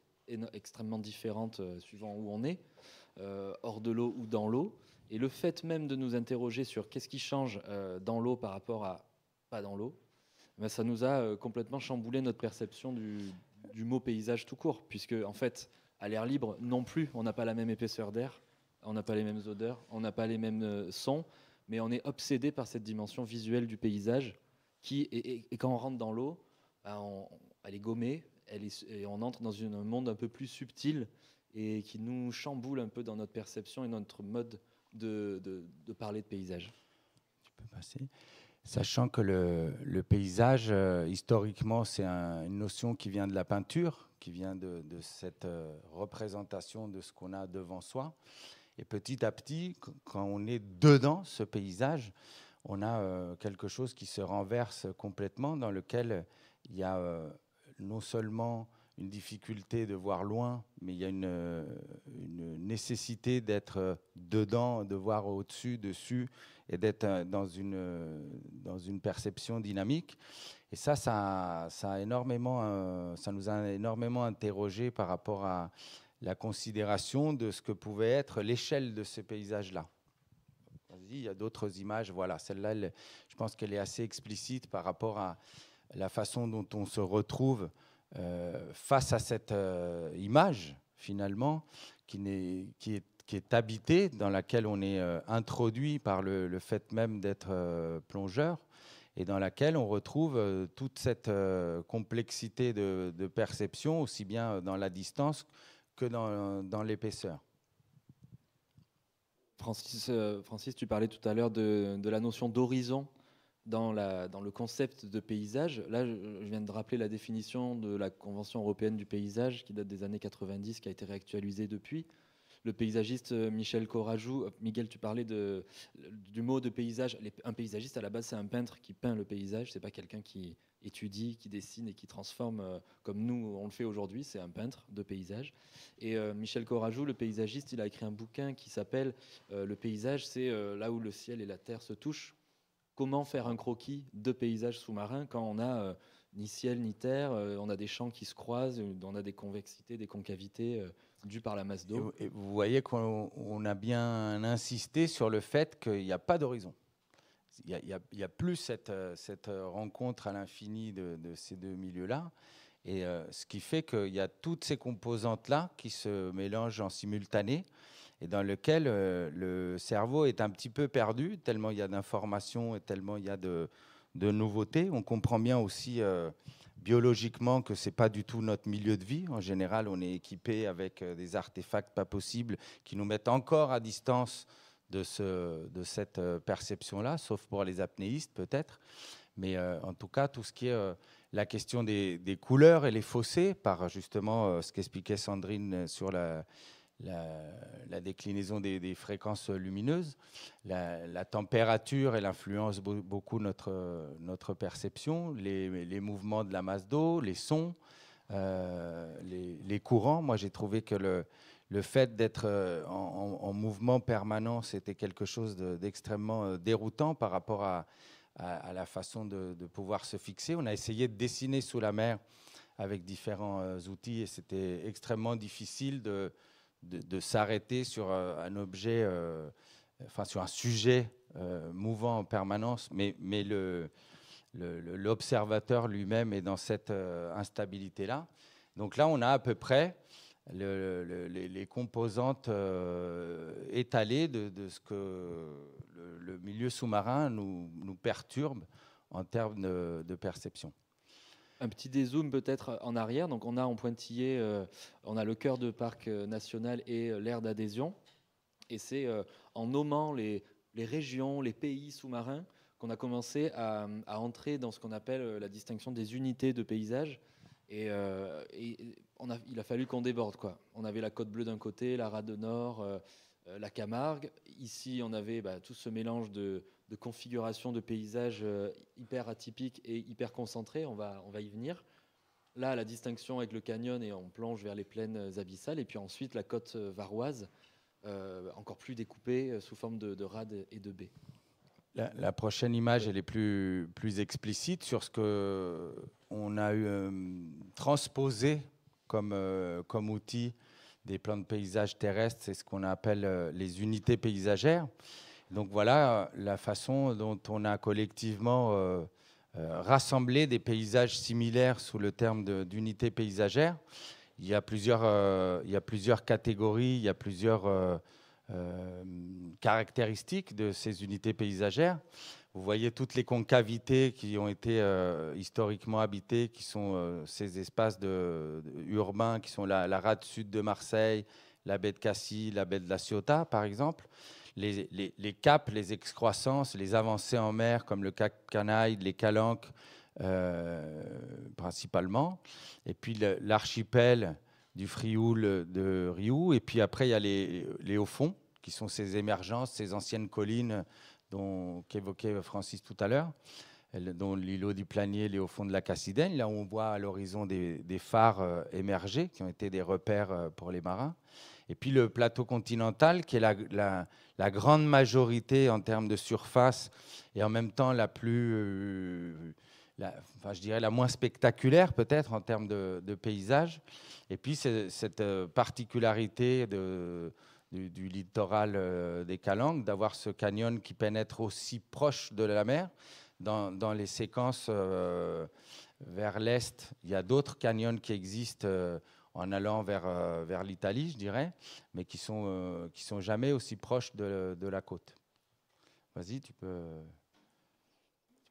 extrêmement différente suivant où on est, hors de l'eau ou dans l'eau. Et le fait même de nous interroger sur qu'est-ce qui change dans l'eau par rapport à pas dans l'eau, ben ça nous a complètement chamboulé notre perception du mot paysage tout court, puisque en fait, à l'air libre non plus, on n'a pas la même épaisseur d'air, on n'a pas les mêmes odeurs, on n'a pas les mêmes sons, mais on est obsédé par cette dimension visuelle du paysage qui, et quand on rentre dans l'eau, ben elle est gommée, et on entre dans un monde un peu plus subtil et qui nous chamboule un peu dans notre perception et notre mode de parler de paysage. Tu peux passer. Sachant que le paysage, historiquement, c'est une notion qui vient de la peinture, qui vient de cette représentation de ce qu'on a devant soi. Et petit à petit, quand on est dedans ce paysage, on a quelque chose qui se renverse complètement, dans lequel il y a non seulement une difficulté de voir loin, mais il y a une nécessité d'être dedans, de voir au-dessus, dessus, et d'être dans une perception dynamique. Et ça nous a énormément interrogés par rapport à la considération de ce que pouvait être l'échelle de ce paysage-là. Il y a d'autres images, voilà, celle-là, je pense qu'elle est assez explicite par rapport à la façon dont on se retrouve face à cette image, finalement, qui est habitée, dans laquelle on est introduit par le fait même d'être plongeur, et dans laquelle on retrouve toute cette complexité de perception, aussi bien dans la distance que dans l'épaisseur. Francis, tu parlais tout à l'heure de la notion d'horizon dans le concept de paysage. Là, je viens de rappeler la définition de la Convention européenne du paysage qui date des années 90, qui a été réactualisée depuis. Le paysagiste Michel Corajou, Miguel, tu parlais du mot de paysage. Un paysagiste, à la base, c'est un peintre qui peint le paysage. C'est pas quelqu'un qui étudie, qui dessine et qui transforme comme nous, on le fait aujourd'hui. C'est un peintre de paysage. Et Michel Corajou, le paysagiste, il a écrit un bouquin qui s'appelle Le paysage, c'est là où le ciel et la terre se touchent. Comment faire un croquis de paysage sous-marin quand on n'a ni ciel ni terre, on a des champs qui se croisent, on a des convexités, des concavités dues par la masse d'eau. Et vous voyez qu'on a bien insisté sur le fait qu'il n'y a pas d'horizon. Il n'y a plus cette rencontre à l'infini de ces deux milieux-là. Et ce qui fait qu'il y a toutes ces composantes-là qui se mélangent en simultané, et dans lequel le cerveau est un petit peu perdu, tellement il y a d'informations et tellement il y a de nouveautés. On comprend bien aussi biologiquement que ce n'est pas du tout notre milieu de vie. En général, on est équipé avec des artefacts pas possibles qui nous mettent encore à distance de cette perception-là, sauf pour les apnéistes peut-être. Mais en tout cas, tout ce qui est la question des couleurs et les fossés, par justement ce qu'expliquait Sandrine sur la déclinaison des fréquences lumineuses, la température, elle influence beaucoup notre perception, les mouvements de la masse d'eau, les sons, les courants. Moi, j'ai trouvé que le fait d'être en mouvement permanent, c'était quelque chose d'extrêmement déroutant par rapport à la façon de pouvoir se fixer. On a essayé de dessiner sous la mer avec différents outils et c'était extrêmement difficile de s'arrêter sur un objet, sur un sujet mouvant en permanence, mais l'observateur lui-même est dans cette instabilité-là. Donc là, on a à peu près les composantes étalées de ce que le milieu sous-marin nous perturbe en termes de perception. Un petit dézoom peut-être en arrière. Donc on a en pointillé, on a le cœur de parc national et l'aire d'adhésion. Et c'est en nommant les régions, les pays sous-marins qu'on a commencé à entrer dans ce qu'on appelle la distinction des unités de paysage. Et il a fallu qu'on déborde, quoi. On avait la Côte Bleue d'un côté, la Rade Nord, la Camargue. Ici, on avait tout ce mélange de configuration de paysages hyper atypiques et hyper concentrés. On va y venir. Là, la distinction avec le canyon, et on plonge vers les plaines abyssales. Et puis ensuite, la côte varoise, encore plus découpées sous forme de rades et de baies. La prochaine image, elle est plus explicite sur ce qu'on a transposé comme outil des plans de paysage terrestres. C'est ce qu'on appelle les unités paysagères. Donc voilà la façon dont on a collectivement rassemblé des paysages similaires sous le terme d'unités paysagères. Il y a plusieurs catégories, il y a plusieurs caractéristiques de ces unités paysagères. Vous voyez toutes les concavités qui ont été historiquement habitées, qui sont ces espaces urbains, qui sont la rade sud de Marseille, la baie de Cassis, la baie de la Ciotat, par exemple. Les caps, les excroissances, les avancées en mer, comme le cap Canaille, les calanques, principalement. Et puis l'archipel du Frioul de Rioux. Et puis après, il y a les hauts-fonds, qui sont ces émergences, ces anciennes collines qu'évoquait Francis tout à l'heure, dont l'îlot du Planier, les hauts-fonds de la Cassidène. Là, on voit à l'horizon des phares émergés, qui ont été des repères pour les marins. Et puis le plateau continental, qui est la grande majorité en termes de surface, et en même temps la moins spectaculaire peut-être en termes de paysage. Et puis cette particularité du littoral des Calanques, d'avoir ce canyon qui pénètre aussi proche de la mer. Dans les séquences vers l'est, il y a d'autres canyons qui existent en allant vers l'Italie, je dirais, mais qui sont jamais aussi proches de la côte. Vas-y, tu peux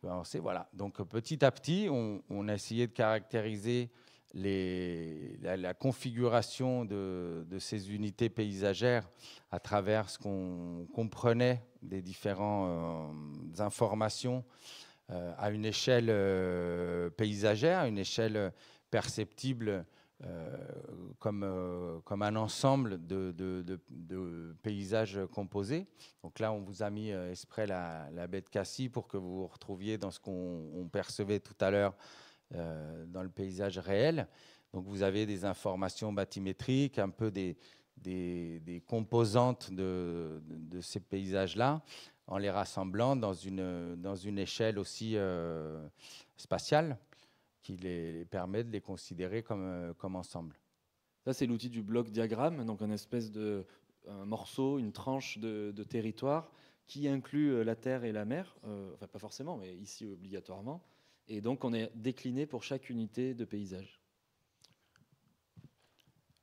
avancer. Voilà. Donc petit à petit, on a essayé de caractériser la configuration de ces unités paysagères à travers ce qu'on comprenait des différentes informations à une échelle paysagère, à une échelle perceptible comme un ensemble de paysages composés. Donc là, on vous a mis exprès la baie de Cassis pour que vous vous retrouviez dans ce qu'on percevait tout à l'heure dans le paysage réel. Donc vous avez des informations bathymétriques, un peu des composantes de ces paysages-là, en les rassemblant dans une échelle aussi spatiale qui les permet de les considérer comme ensemble. Ça, c'est l'outil du bloc diagramme, donc un espèce un morceau, une tranche de territoire qui inclut la terre et la mer, enfin pas forcément, mais ici obligatoirement. Et donc, on est décliné pour chaque unité de paysage.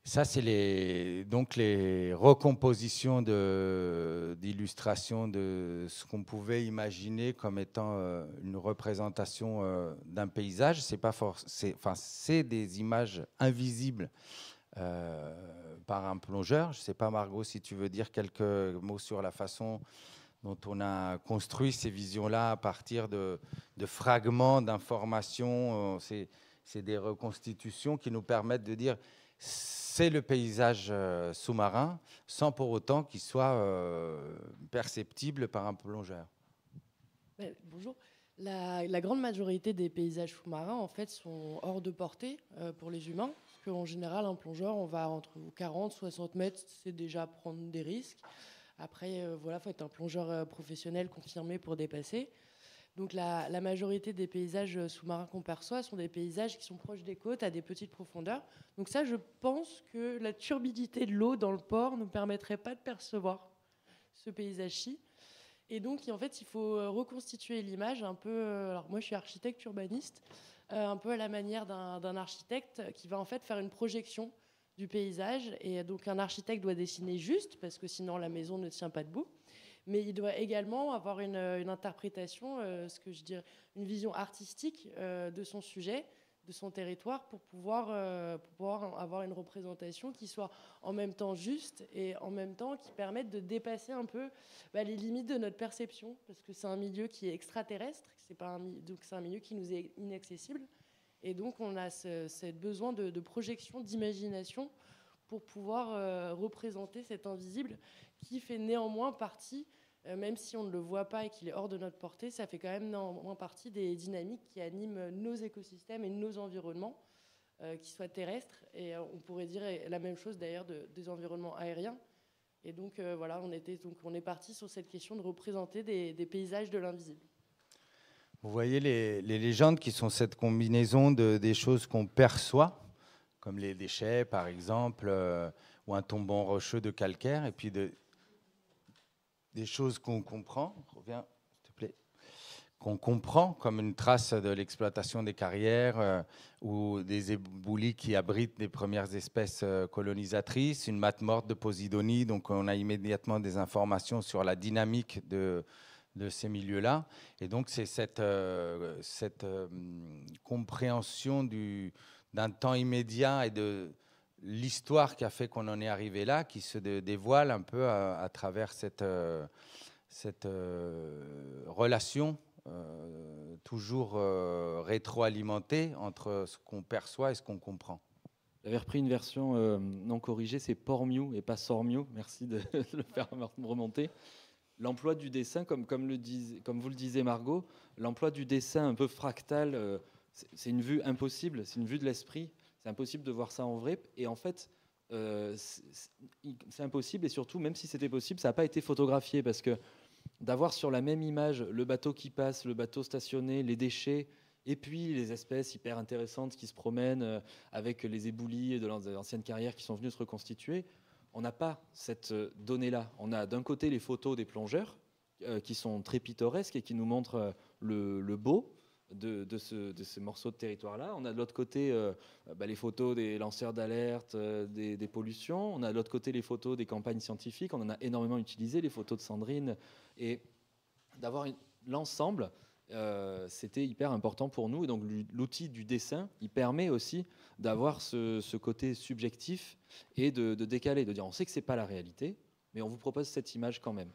Ça, c'est les recompositions d'illustrations de ce qu'on pouvait imaginer comme étant une représentation d'un paysage. C'est des images invisibles par un plongeur. Je ne sais pas, Margot, si tu veux dire quelques mots sur la façon dont on a construit ces visions-là à partir de fragments d'informations. C'est des reconstitutions qui nous permettent de dire c'est le paysage sous-marin, sans pour autant qu'il soit perceptible par un plongeur. Bonjour. La grande majorité des paysages sous-marins, en fait, sont hors de portée pour les humains. Parce qu'en général, un plongeur, on va entre 40 et 60 mètres, c'est déjà prendre des risques. Après, il faut être un plongeur professionnel confirmé pour dépasser. Donc la majorité des paysages sous-marins qu'on perçoit sont des paysages qui sont proches des côtes, à des petites profondeurs. Donc ça, je pense que la turbidité de l'eau dans le port ne nous permettrait pas de percevoir ce paysage-ci. Et donc, en fait, il faut reconstituer l'image un peu... alors moi, je suis architecte urbaniste, un peu à la manière d'un architecte qui va en fait faire une projection du paysage. Et donc, un architecte doit dessiner juste, parce que sinon, la maison ne tient pas debout. Mais il doit également avoir une interprétation, une vision artistique de son sujet, de son territoire, pour pouvoir avoir une représentation qui soit en même temps juste et en même temps qui permette de dépasser un peu les limites de notre perception, parce que c'est un milieu qui est extraterrestre, donc c'est un milieu qui nous est inaccessible. Et donc on a ce besoin de projection, d'imagination pour pouvoir représenter cet invisible qui fait néanmoins partie, même si on ne le voit pas et qu'il est hors de notre portée, ça fait quand même néanmoins partie des dynamiques qui animent nos écosystèmes et nos environnements, qui soient terrestres. Et on pourrait dire la même chose d'ailleurs des environnements aériens. Et donc voilà, on est parti sur cette question de représenter des paysages de l'invisible. Vous voyez les légendes qui sont cette combinaison des choses qu'on perçoit, comme les déchets par exemple, ou un tombant rocheux de calcaire, et puis des choses qu'on comprend. Reviens, s'il te plaît. Qu'on comprend, comme une trace de l'exploitation des carrières ou des éboulis qui abritent les premières espèces colonisatrices, une mate morte de Posidonie, donc on a immédiatement des informations sur la dynamique de ces milieux-là. Et donc c'est cette compréhension d'un temps immédiat et de l'histoire qui a fait qu'on en est arrivé là, qui se dévoile un peu à travers cette relation toujours rétroalimentée entre ce qu'on perçoit et ce qu'on comprend. J'avais repris une version non corrigée, c'est Pormiou et pas Sormiou. Merci de le faire remonter. L'emploi du dessin, comme vous le disiez Margot, l'emploi du dessin un peu fractal, c'est une vue impossible, c'est une vue de l'esprit. C'est impossible de voir ça en vrai. Et en fait, c'est impossible. Et surtout, même si c'était possible, ça n'a pas été photographié parce que d'avoir sur la même image le bateau qui passe, le bateau stationné, les déchets, et puis les espèces hyper intéressantes qui se promènent avec les éboulis de l'ancienne carrière qui sont venus se reconstituer, on n'a pas cette donnée-là. On a d'un côté les photos des plongeurs qui sont très pittoresques et qui nous montrent le beau de ce morceau de territoire-là. On a de l'autre côté les photos des lanceurs d'alerte, des pollutions. On a de l'autre côté les photos des campagnes scientifiques. On en a énormément utilisé, les photos de Sandrine. Et d'avoir l'ensemble, c'était hyper important pour nous. Et donc l'outil du dessin, il permet aussi d'avoir ce côté subjectif et de décaler, de dire on sait que ce n'est pas la réalité, mais on vous propose cette image quand même.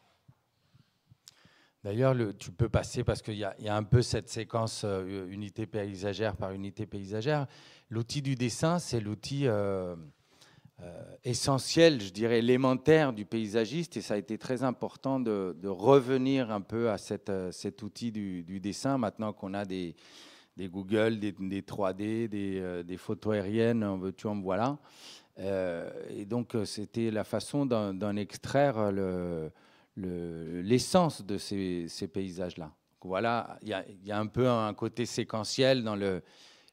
D'ailleurs, tu peux passer, parce qu'il y a un peu cette séquence unité paysagère par unité paysagère. L'outil du dessin, c'est l'outil essentiel, je dirais élémentaire du paysagiste, et ça a été très important de revenir un peu à cet outil du dessin, maintenant qu'on a des Google, des 3D, des photos aériennes, en veux-tu, en voilà. Et donc, c'était la façon d'en extraire l'essence de ces paysages-là. Voilà, il y a un peu un côté séquentiel dans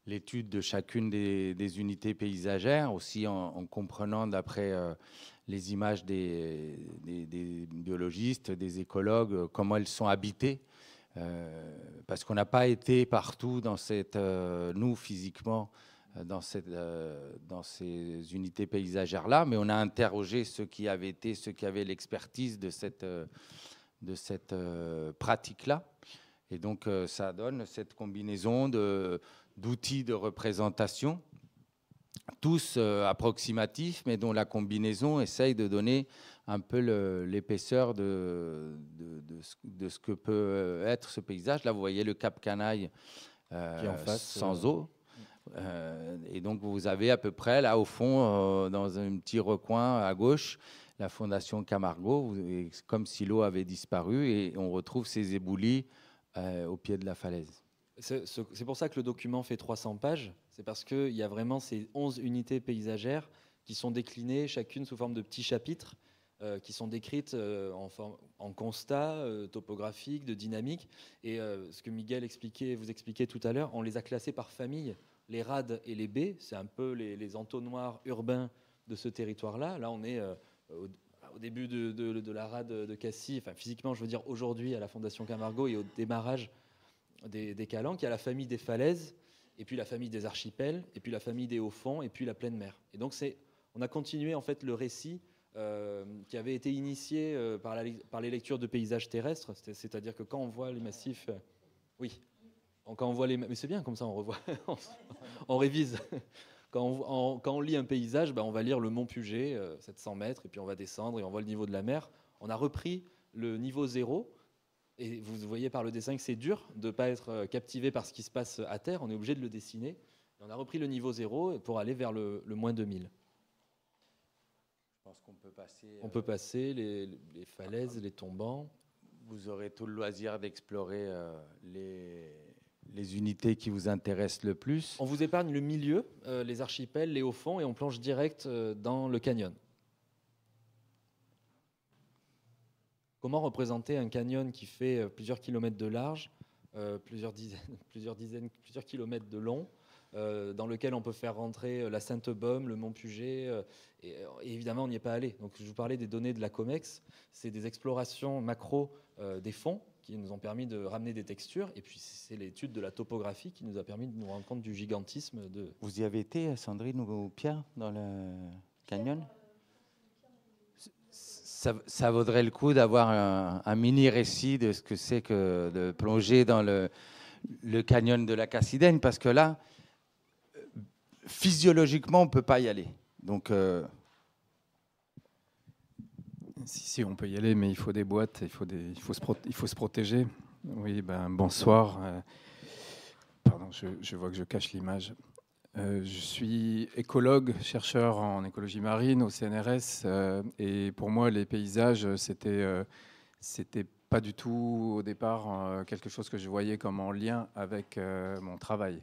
l'étude de chacune des unités paysagères, aussi en comprenant d'après les images des biologistes, des écologues, comment elles sont habitées, parce qu'on n'a pas été partout dans nous physiquement, dans ces unités paysagères-là, mais on a interrogé ceux qui avaient l'expertise de cette pratique-là. Et donc, ça donne cette combinaison d'outils de représentation, tous approximatifs, mais dont la combinaison essaye de donner un peu l'épaisseur de ce que peut être ce paysage. Là, vous voyez le Cap Canaille qui est en face, sans eau. Et donc vous avez à peu près là au fond, dans un petit recoin à gauche, la fondation Camargo, comme si l'eau avait disparu, et on retrouve ces éboulis au pied de la falaise. C'est pour ça que le document fait 300 pages, c'est parce qu'il y a vraiment ces 11 unités paysagères qui sont déclinées chacune sous forme de petits chapitres qui sont décrites en constat topographique, de dynamique. Et ce que Miguel vous expliquait tout à l'heure, on les a classés par famille. Les rades et les baies, c'est un peu les entonnoirs urbains de ce territoire-là. Là, on est au début de la rade de Cassis, enfin physiquement, je veux dire aujourd'hui à la Fondation Camargo et au démarrage des Calanques. Il y a la famille des falaises, et puis la famille des archipels, et puis la famille des hauts-fonds, et puis la pleine mer. Et donc on a continué en fait le récit qui avait été initié par les lectures de paysages terrestres, c'est-à-dire que quand on voit les massifs, quand on voit mais c'est bien comme ça, on revoit, on révise. Quand on lit un paysage, on va lire le mont Puget, 700 mètres, et puis on va descendre et on voit le niveau de la mer. On a repris le niveau 0, et vous voyez par le dessin que c'est dur de ne pas être captivé par ce qui se passe à terre, on est obligé de le dessiner. Et on a repris le niveau 0 pour aller vers le moins 2000. Je pense qu'on peut passer... On peut passer les falaises, les tombants. Vous aurez tout le loisir d'explorer les unités qui vous intéressent le plus. On vous épargne le milieu, les archipels, les hauts-fonds, et on plonge direct dans le canyon. comment représenter un canyon qui fait plusieurs kilomètres de large, plusieurs kilomètres de long, dans lequel on peut faire rentrer la Sainte-Baume, le Mont Puget, et évidemment on n'y est pas allé. Donc je vous parlais des données de la COMEX, c'est des explorations macro des fonds qui nous ont permis de ramener des textures, et puis c'est l'étude de la topographie qui nous a permis de nous rendre compte du gigantisme de... Vous y avez été, Sandrine ou Pierre, dans le canyon? Ça vaudrait le coup d'avoir un mini récit de ce que c'est que de plonger dans le canyon de la Cassidaigne, parce que là, physiologiquement, on ne peut pas y aller. Donc, Si, on peut y aller, mais il faut des boîtes, il faut se protéger. Oui, bonsoir. Pardon, je vois que je cache l'image. Je suis écologue, chercheur en écologie marine au CNRS, et pour moi, les paysages, c'était pas du tout au départ quelque chose que je voyais comme en lien avec mon travail.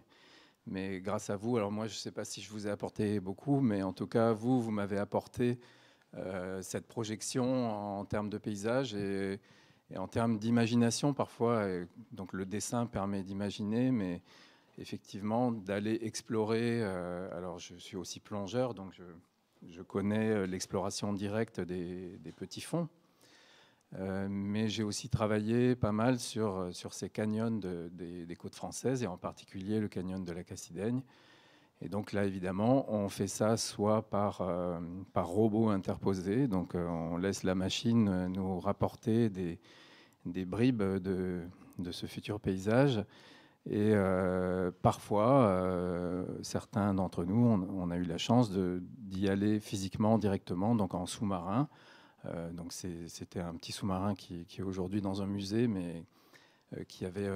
Mais grâce à vous, alors moi, je ne sais pas si je vous ai apporté beaucoup, mais en tout cas, vous m'avez apporté cette projection en termes de paysage et en termes d'imagination parfois. Et donc le dessin permet d'imaginer, mais effectivement d'aller explorer. Alors je suis aussi plongeur, donc je connais l'exploration directe des petits fonds. Mais j'ai aussi travaillé pas mal sur ces canyons des côtes françaises, et en particulier le canyon de la Cassidaigne. Et donc là, évidemment, on fait ça soit par robot interposé, donc on laisse la machine nous rapporter des bribes de ce futur paysage. Et parfois, certains d'entre nous, on a eu la chance d'y aller physiquement, directement, donc en sous-marin. Donc c'était un petit sous-marin qui est aujourd'hui dans un musée, mais qui avait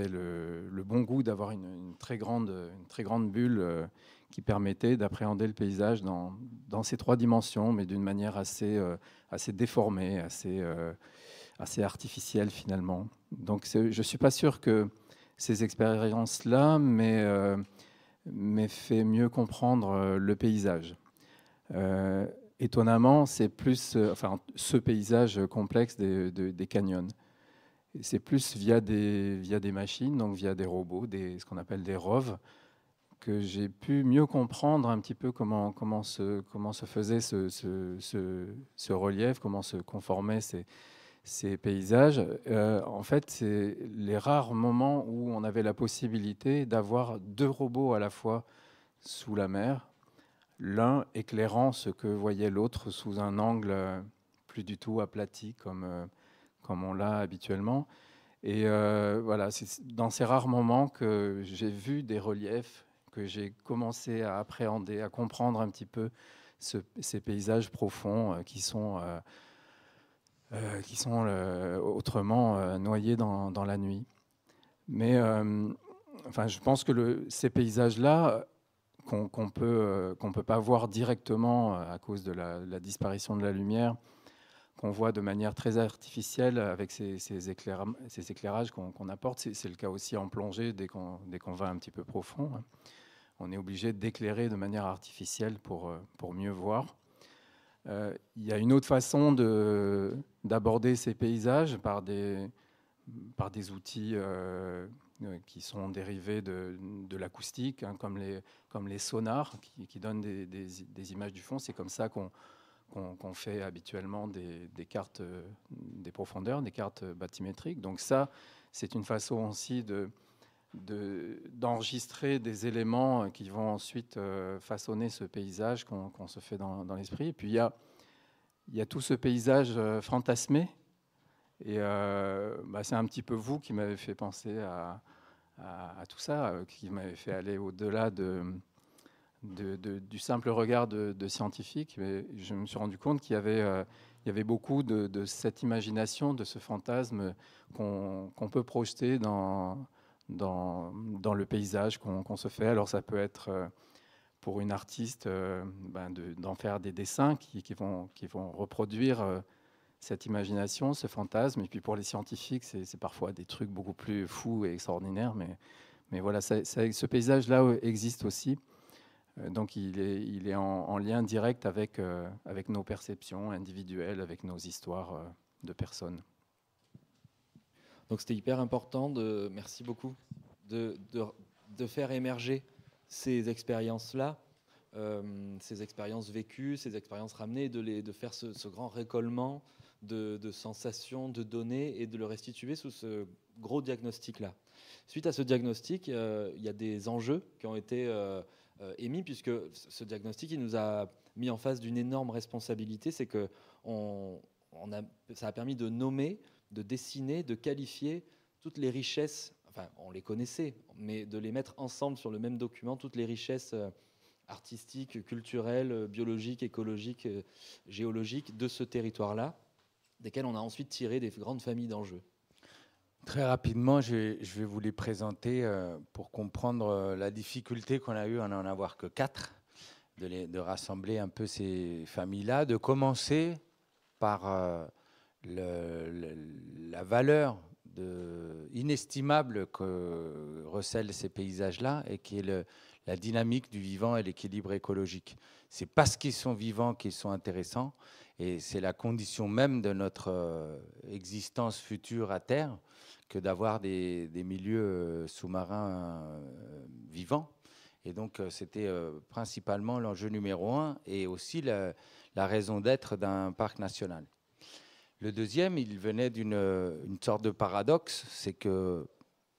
le bon goût d'avoir une très grande bulle qui permettait d'appréhender le paysage dans ces 3 dimensions, mais d'une manière assez déformée, assez artificielle finalement. Donc je ne suis pas sûr que ces expériences-là m'aient fait mieux comprendre le paysage. Étonnamment, c'est plus ce paysage complexe des canyons. C'est plus via des machines, donc via des robots, ce qu'on appelle des ROV, que j'ai pu mieux comprendre un petit peu comment se faisait ce relief, comment se conformaient ces paysages. En fait, c'est les rares moments où on avait la possibilité d'avoir 2 robots à la fois sous la mer, l'un éclairant ce que voyait l'autre sous un angle plus du tout aplati comme on l'a habituellement. Et voilà, c'est dans ces rares moments que j'ai vu des reliefs, que j'ai commencé à appréhender, à comprendre un petit peu ces paysages profonds qui sont autrement noyés dans la nuit. Mais je pense que ces paysages-là, qu'on peut pas voir directement à cause de la disparition de la lumière, qu'on voit de manière très artificielle avec ces éclairages qu'on apporte. C'est le cas aussi en plongée, dès qu'on va un petit peu profond. On est obligé d'éclairer de manière artificielle pour mieux voir. Il y a une autre façon d'aborder ces paysages par des outils qui sont dérivés de l'acoustique, comme les sonars qui donnent des images du fond. C'est comme ça qu'on fait habituellement des cartes des profondeurs, des cartes bathymétriques. Donc ça, c'est une façon aussi d'enregistrer des éléments qui vont ensuite façonner ce paysage qu'on se fait dans l'esprit. Et puis il y a tout ce paysage fantasmé. Et c'est un petit peu vous qui m'avez fait penser à tout ça, qui m'avez fait aller au-delà du simple regard de scientifique. Mais je me suis rendu compte qu'il y avait beaucoup de cette imagination, de ce fantasme qu'on peut projeter dans le paysage qu'on se fait. Alors ça peut être pour une artiste d'en faire des dessins qui vont reproduire cette imagination, ce fantasme. Et puis pour les scientifiques, c'est parfois des trucs beaucoup plus fous et extraordinaires. Mais voilà, ce paysage-là existe aussi. Donc il est en lien direct avec nos perceptions individuelles, avec nos histoires de personnes. Donc c'était hyper important, merci beaucoup, de faire émerger ces expériences-là, ces expériences vécues, ces expériences ramenées, de faire ce grand récollement de sensations, de données et de le restituer sous ce gros diagnostic-là. Suite à ce diagnostic, il y a des enjeux qui ont été émis, puisque ce diagnostic il nous a mis en face d'une énorme responsabilité, c'est que ça a permis de nommer, de dessiner, de qualifier toutes les richesses, enfin on les connaissait, mais de les mettre ensemble sur le même document, toutes les richesses artistiques, culturelles, biologiques, écologiques, géologiques de ce territoire-là, desquels on a ensuite tiré des grandes familles d'enjeux. Très rapidement, je vais vous les présenter pour comprendre la difficulté qu'on a eue à n'en avoir que 4, de rassembler un peu ces familles-là, de commencer par la valeur inestimable que recèlent ces paysages-là et qui est la dynamique du vivant et l'équilibre écologique. C'est parce qu'ils sont vivants qu'ils sont intéressants et c'est la condition même de notre existence future à Terre que d'avoir des milieux sous-marins vivants. Et donc c'était principalement l'enjeu numéro 1 et aussi la raison d'être d'un parc national. Le deuxième, il venait d'une sorte de paradoxe, c'est que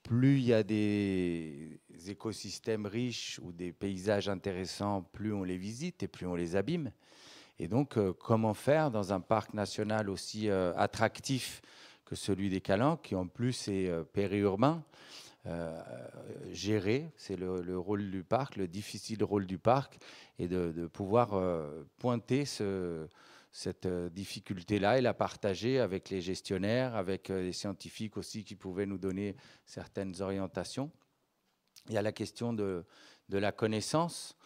plus il y a des écosystèmes riches ou des paysages intéressants, plus on les visite et plus on les abîme. Et donc, comment faire dans un parc national aussi attractif que celui des Calanques, qui en plus est périurbain, gérer, c'est le rôle du parc, le difficile rôle du parc, et de pouvoir pointer cette difficulté-là et la partager avec les gestionnaires, avec les scientifiques aussi qui pouvaient nous donner certaines orientations. Il y a la question de la connaissance,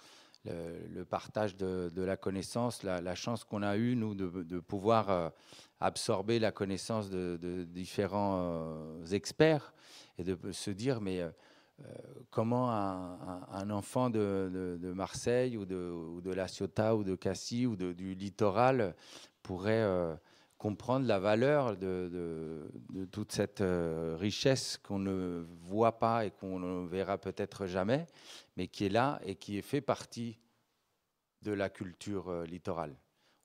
le partage de la connaissance, la chance qu'on a eue, nous, de pouvoir absorber la connaissance de différents experts et de se dire, mais comment un enfant de Marseille ou de La Ciotat ou de Cassis ou du littoral pourrait comprendre la valeur de toute cette richesse qu'on ne voit pas et qu'on ne verra peut-être jamais, mais qui est là et qui fait partie de la culture littorale.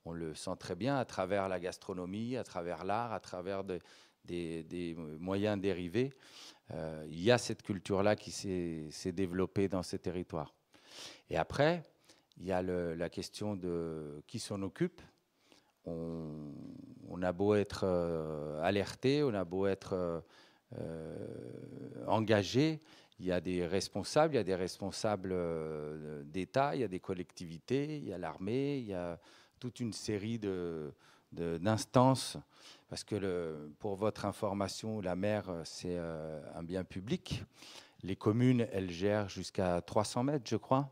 On le sent très bien à travers la gastronomie, à travers l'art, à travers des moyens dérivés. Il y a cette culture-là qui s'est développée dans ces territoires. Et après, il y a la question de qui s'en occupe. On a beau être alerté, on a beau être engagé, il y a des responsables, d'État, il y a des collectivités, il y a l'armée, il y a toute une série d'instances, parce que pour votre information, la mer, c'est un bien public. Les communes, elles gèrent jusqu'à 300 mètres, je crois,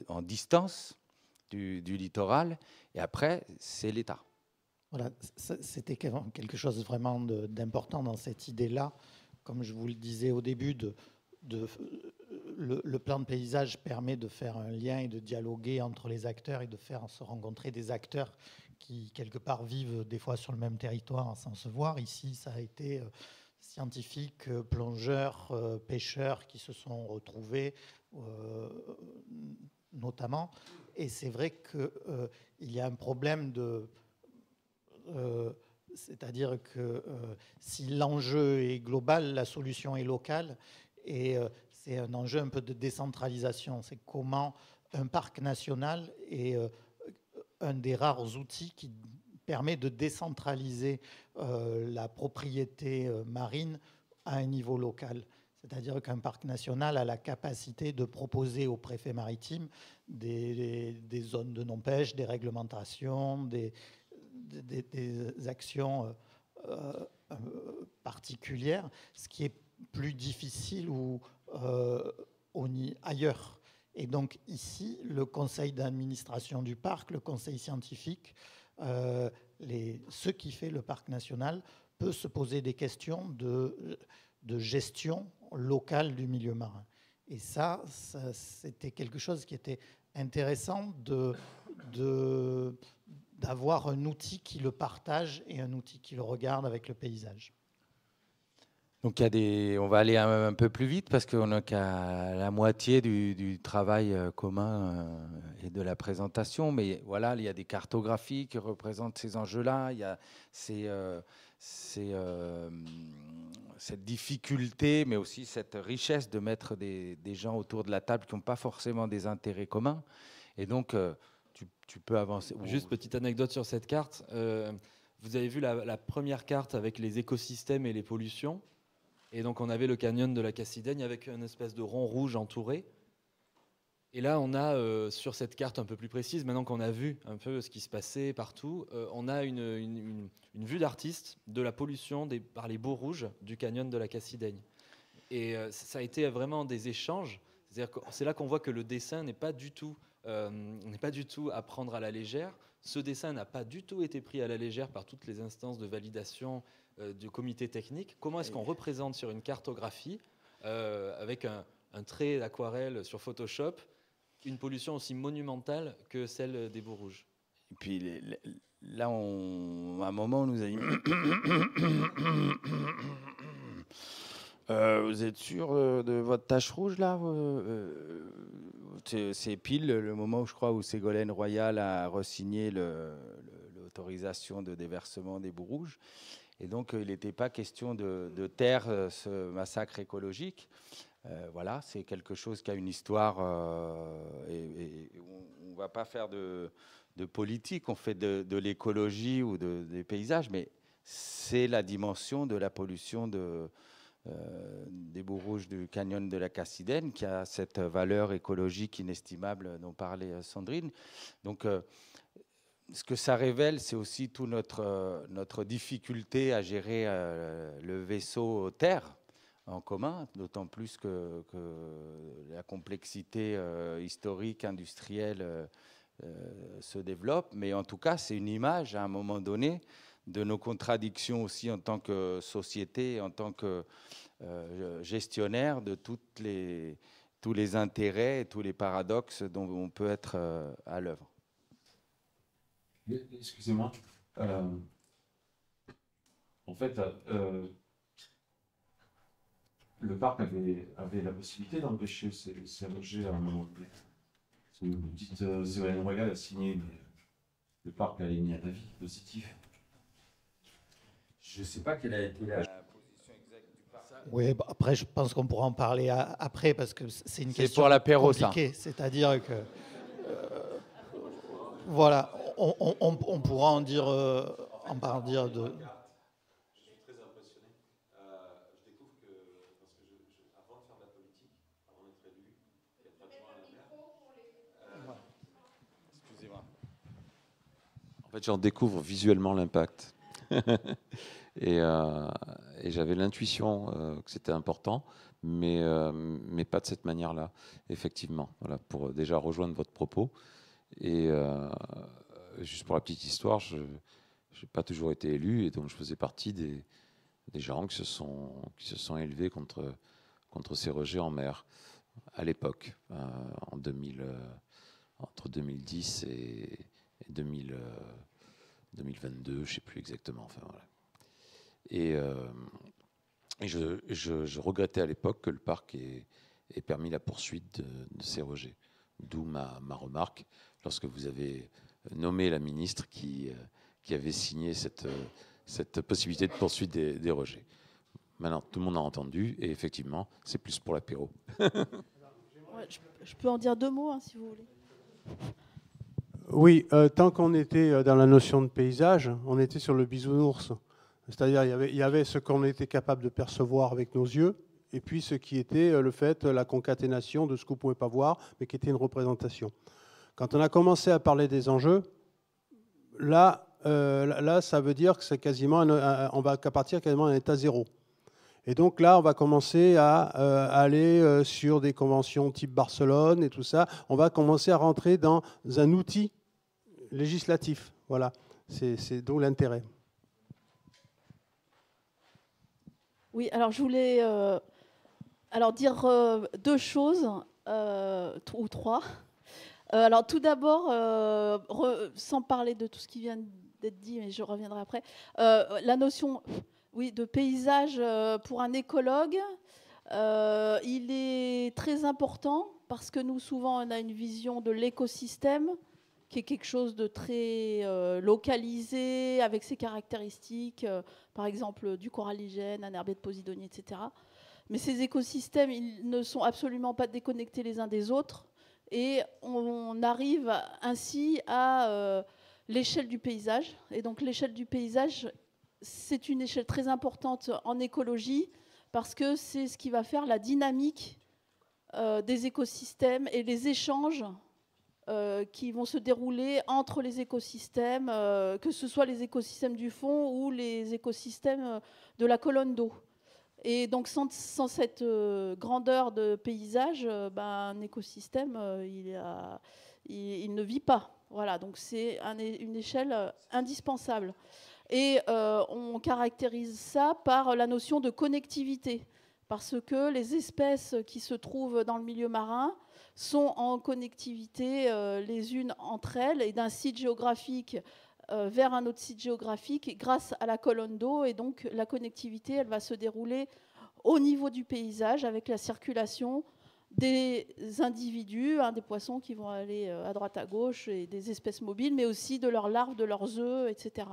en distance du littoral. Et après, c'est l'État. Voilà, c'était quelque chose vraiment d'important dans cette idée-là. Comme je vous le disais au début, le plan de paysage permet de faire un lien et de dialoguer entre les acteurs et de faire se rencontrer des acteurs qui, quelque part, vivent des fois sur le même territoire sans se voir. Ici, ça a été scientifiques, plongeurs, pêcheurs qui se sont retrouvés, notamment. Et c'est vrai qu'il y a un problème c'est-à-dire que si l'enjeu est global, la solution est locale. Et c'est un enjeu un peu de décentralisation. C'est comment un parc national est un des rares outils qui permet de décentraliser la propriété marine à un niveau local. C'est-à-dire qu'un parc national a la capacité de proposer au préfet maritime des zones de non-pêche, des réglementations, des actions particulières, ce qui est plus difficile ailleurs. Et donc ici, le conseil d'administration du parc, le conseil scientifique, ce qui fait le parc national, peut se poser des questions de gestion locale du milieu marin. Et ça c'était quelque chose qui était intéressant d'avoir un outil qui le partage et un outil qui le regarde avec le paysage. Donc on va aller un peu plus vite parce qu'on n'a qu'à la moitié du travail commun et de la présentation. Mais voilà, il y a des cartographies qui représentent ces enjeux-là. Il y a cette difficulté, mais aussi cette richesse de mettre des gens autour de la table qui n'ont pas forcément des intérêts communs. Et donc, tu peux avancer. Juste petite anecdote sur cette carte. Vous avez vu la première carte avec les écosystèmes et les pollutions. Et donc, on avait le canyon de la Cassidaigne avec une espèce de rond rouge entouré. Et là, on a, sur cette carte un peu plus précise, maintenant qu'on a vu un peu ce qui se passait partout, on a une vue d'artiste de la pollution par les boues rouges du canyon de la Cassidaigne. Et ça a été vraiment des échanges. C'est là qu'on voit que le dessin n'est pas du tout à prendre à la légère. Ce dessin n'a pas du tout été pris à la légère par toutes les instances de validation du comité technique. Comment est-ce qu'on représente sur une cartographie, avec un trait d'aquarelle sur Photoshop, une pollution aussi monumentale que celle des boues rouges? Et puis là, à un moment, on nous a dit vous êtes sûr de votre tache rouge là? C'est pile le moment où je crois où Ségolène Royal a re-signé l'autorisation de déversement des boues rouges. Et donc, il n'était pas question de taire ce massacre écologique. Voilà, c'est quelque chose qui a une histoire et on ne va pas faire de politique, on fait de l'écologie ou des paysages, mais c'est la dimension de la pollution des boues rouges du canyon de la Cassidaigne qui a cette valeur écologique inestimable dont parlait Sandrine. Donc, ce que ça révèle, c'est aussi toute notre difficulté à gérer le vaisseau terre en commun, d'autant plus que la complexité historique, industrielle se développe. Mais en tout cas, c'est une image, à un moment donné, de nos contradictions aussi en tant que société, en tant que gestionnaire de tous les intérêts et tous les paradoxes dont on peut être à l'œuvre. Excusez-moi. En fait, le parc avait la possibilité d'empêcher ces rejets à un moment donné. Une petite Ségolène Royal a signé, mais le parc a émis un avis positif. Je ne sais pas quelle a été la position exacte du parc. Oui, bah après, je pense qu'on pourra en parler après, parce que c'est une question pour l'apéro, compliquée. C'est-à-dire que, voilà, on pourra en dire de... Je suis très impressionné. Je découvre que, parce que avant de faire de la politique, avant d'être élu, être adjoint à la maire, excusez-moi. En fait, j'en découvre visuellement l'impact. et j'avais l'intuition que c'était important, mais pas de cette manière-là, effectivement. Voilà, pour déjà rejoindre votre propos. Et juste pour la petite histoire, je n'ai pas toujours été élu, et donc je faisais partie des gens qui se sont élevés contre ces rejets en mer à l'époque, entre 2010 et 2022, je ne sais plus exactement. Enfin, voilà. Et je regrettais à l'époque que le parc ait permis la poursuite de ces rejets. D'où ma remarque lorsque vous avez nommé la ministre qui avait signé cette possibilité de poursuite des rejets. Maintenant, tout le monde a entendu, et effectivement, c'est plus pour l'apéro. Ouais, je peux en dire deux mots, si vous voulez. Oui, tant qu'on était dans la notion de paysage, on était sur le bisounours. C'est-à-dire il y avait ce qu'on était capable de percevoir avec nos yeux, et puis ce qui était le fait, la concaténation de ce qu'on ne pouvait pas voir, mais qui était une représentation. Quand on a commencé à parler des enjeux, là ça veut dire que c'est quasiment on va partir quasiment à un état zéro. Et donc là, on va commencer à aller sur des conventions type Barcelone et tout ça. On va commencer à rentrer dans un outil législatif. Voilà, c'est d'où l'intérêt. Oui, alors je voulais dire deux choses, ou trois. Alors tout d'abord, sans parler de tout ce qui vient d'être dit, mais je reviendrai après, la notion de paysage pour un écologue, il est très important parce que nous, souvent, on a une vision de l'écosystème qui est quelque chose de très localisé, avec ses caractéristiques, par exemple du coralligène, un herbier de Posidonie, etc. Mais ces écosystèmes, ils ne sont absolument pas déconnectés les uns des autres. Et on arrive ainsi à l'échelle du paysage. Et donc l'échelle du paysage, c'est une échelle très importante en écologie parce que c'est ce qui va faire la dynamique des écosystèmes et les échanges qui vont se dérouler entre les écosystèmes, que ce soit les écosystèmes du fond ou les écosystèmes de la colonne d'eau. Et donc sans cette grandeur de paysage, un écosystème, il ne vit pas. Voilà, donc c'est une échelle indispensable. Et on caractérise ça par la notion de connectivité, parce que les espèces qui se trouvent dans le milieu marin sont en connectivité les unes entre elles, et d'un site géographique vers un autre site géographique grâce à la colonne d'eau. Et donc la connectivité, elle va se dérouler au niveau du paysage avec la circulation des individus, des poissons qui vont aller à droite à gauche, et des espèces mobiles, mais aussi de leurs larves, de leurs œufs, etc.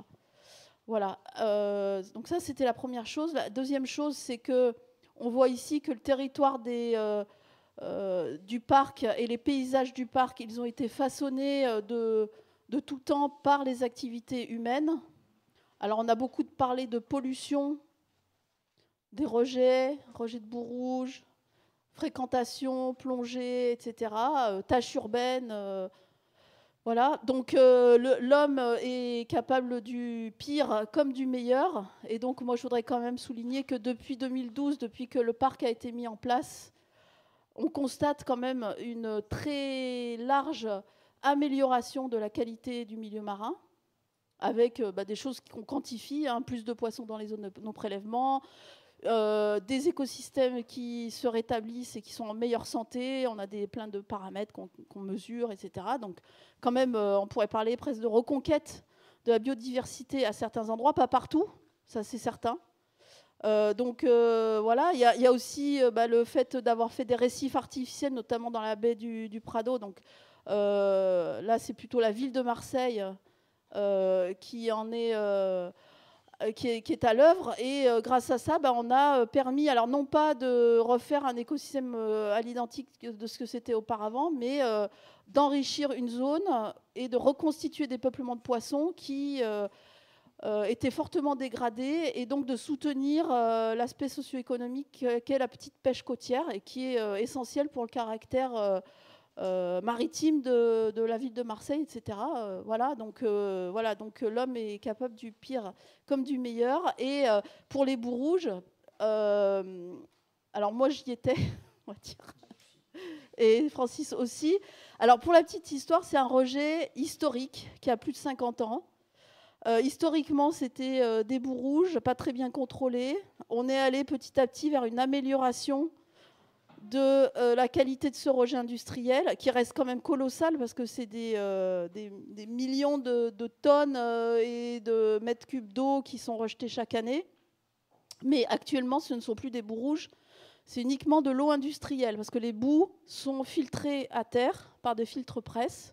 Voilà. Donc ça, c'était la première chose. La deuxième chose, c'est que on voit ici que le territoire du parc et les paysages du parc, ils ont été façonnés de tout temps par les activités humaines. Alors on a beaucoup parlé de pollution, des rejets de boues rouges, fréquentation, plongée, etc., tâches urbaines. Voilà. Donc l'homme est capable du pire comme du meilleur. Et donc moi je voudrais quand même souligner que depuis 2012, depuis que le parc a été mis en place, on constate quand même une très large amélioration de la qualité du milieu marin, avec des choses qu'on quantifie, plus de poissons dans les zones de non-prélèvement, des écosystèmes qui se rétablissent et qui sont en meilleure santé. On a plein de paramètres qu'on mesure, etc. Donc quand même, on pourrait parler presque de reconquête de la biodiversité à certains endroits, pas partout, ça c'est certain. Donc voilà, il y a aussi le fait d'avoir fait des récifs artificiels, notamment dans la baie du Prado. Donc là, c'est plutôt la ville de Marseille qui est à l'œuvre. Et grâce à ça, on a permis, alors non pas de refaire un écosystème à l'identique de ce que c'était auparavant, mais d'enrichir une zone et de reconstituer des peuplements de poissons qui étaient fortement dégradés, et donc de soutenir l'aspect socio-économique qu'est la petite pêche côtière, et qui est essentielle pour le caractère maritime de la ville de Marseille, etc. Voilà, donc l'homme est capable du pire comme du meilleur. Et pour les boues rouges, alors moi j'y étais, on va dire, et Francis aussi. Alors pour la petite histoire, c'est un rejet historique qui a plus de 50 ans. Historiquement, c'était des boues rouges, pas très bien contrôlées. On est allé petit à petit vers une amélioration de la qualité de ce rejet industriel, qui reste quand même colossal, parce que c'est des millions de tonnes et de mètres cubes d'eau qui sont rejetés chaque année. Mais actuellement, ce ne sont plus des boues rouges, c'est uniquement de l'eau industrielle, parce que les boues sont filtrées à terre par des filtres presse.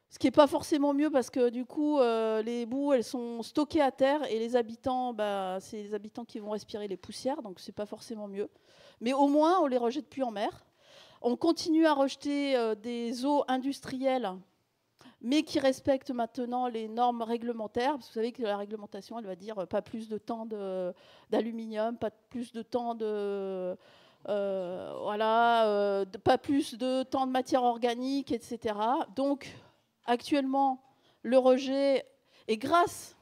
Ce qui n'est pas forcément mieux, parce que du coup, les boues, elles sont stockées à terre, et les habitants, c'est les habitants qui vont respirer les poussières, donc ce n'est pas forcément mieux. Mais au moins, on ne les rejette plus en mer. On continue à rejeter des eaux industrielles, mais qui respectent maintenant les normes réglementaires. Parce que vous savez que la réglementation, elle va dire pas plus de temps d'aluminium, pas plus de temps pas plus de temps de matière organique, etc. Donc, actuellement, le rejet est grâce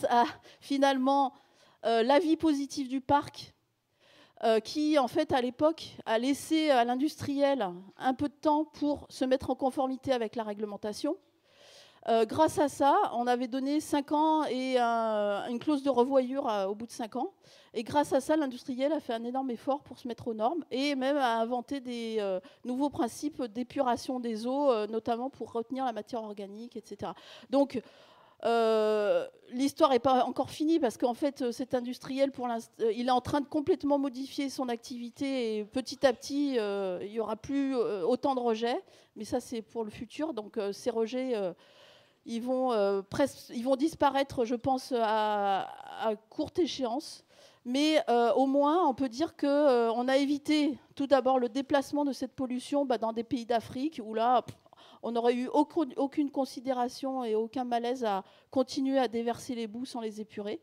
à, finalement, l'avis positif du parc, qui, en fait, à l'époque, a laissé à l'industriel un peu de temps pour se mettre en conformité avec la réglementation. Grâce à ça, on avait donné 5 ans et une clause de revoyure au bout de 5 ans. Et grâce à ça, l'industriel a fait un énorme effort pour se mettre aux normes et même a inventé des nouveaux principes d'épuration des eaux, notamment pour retenir la matière organique, etc. Donc, l'histoire n'est pas encore finie parce qu'en fait, cet industriel, il est en train de complètement modifier son activité et petit à petit, il n'y aura plus autant de rejets. Mais ça, c'est pour le futur. Donc, ces rejets, ils vont disparaître, je pense, à courte échéance. Mais au moins, on peut dire qu'on a évité tout d'abord le déplacement de cette pollution dans des pays d'Afrique où là, on n'aurait eu aucune considération et aucun malaise à continuer à déverser les boues sans les épurer.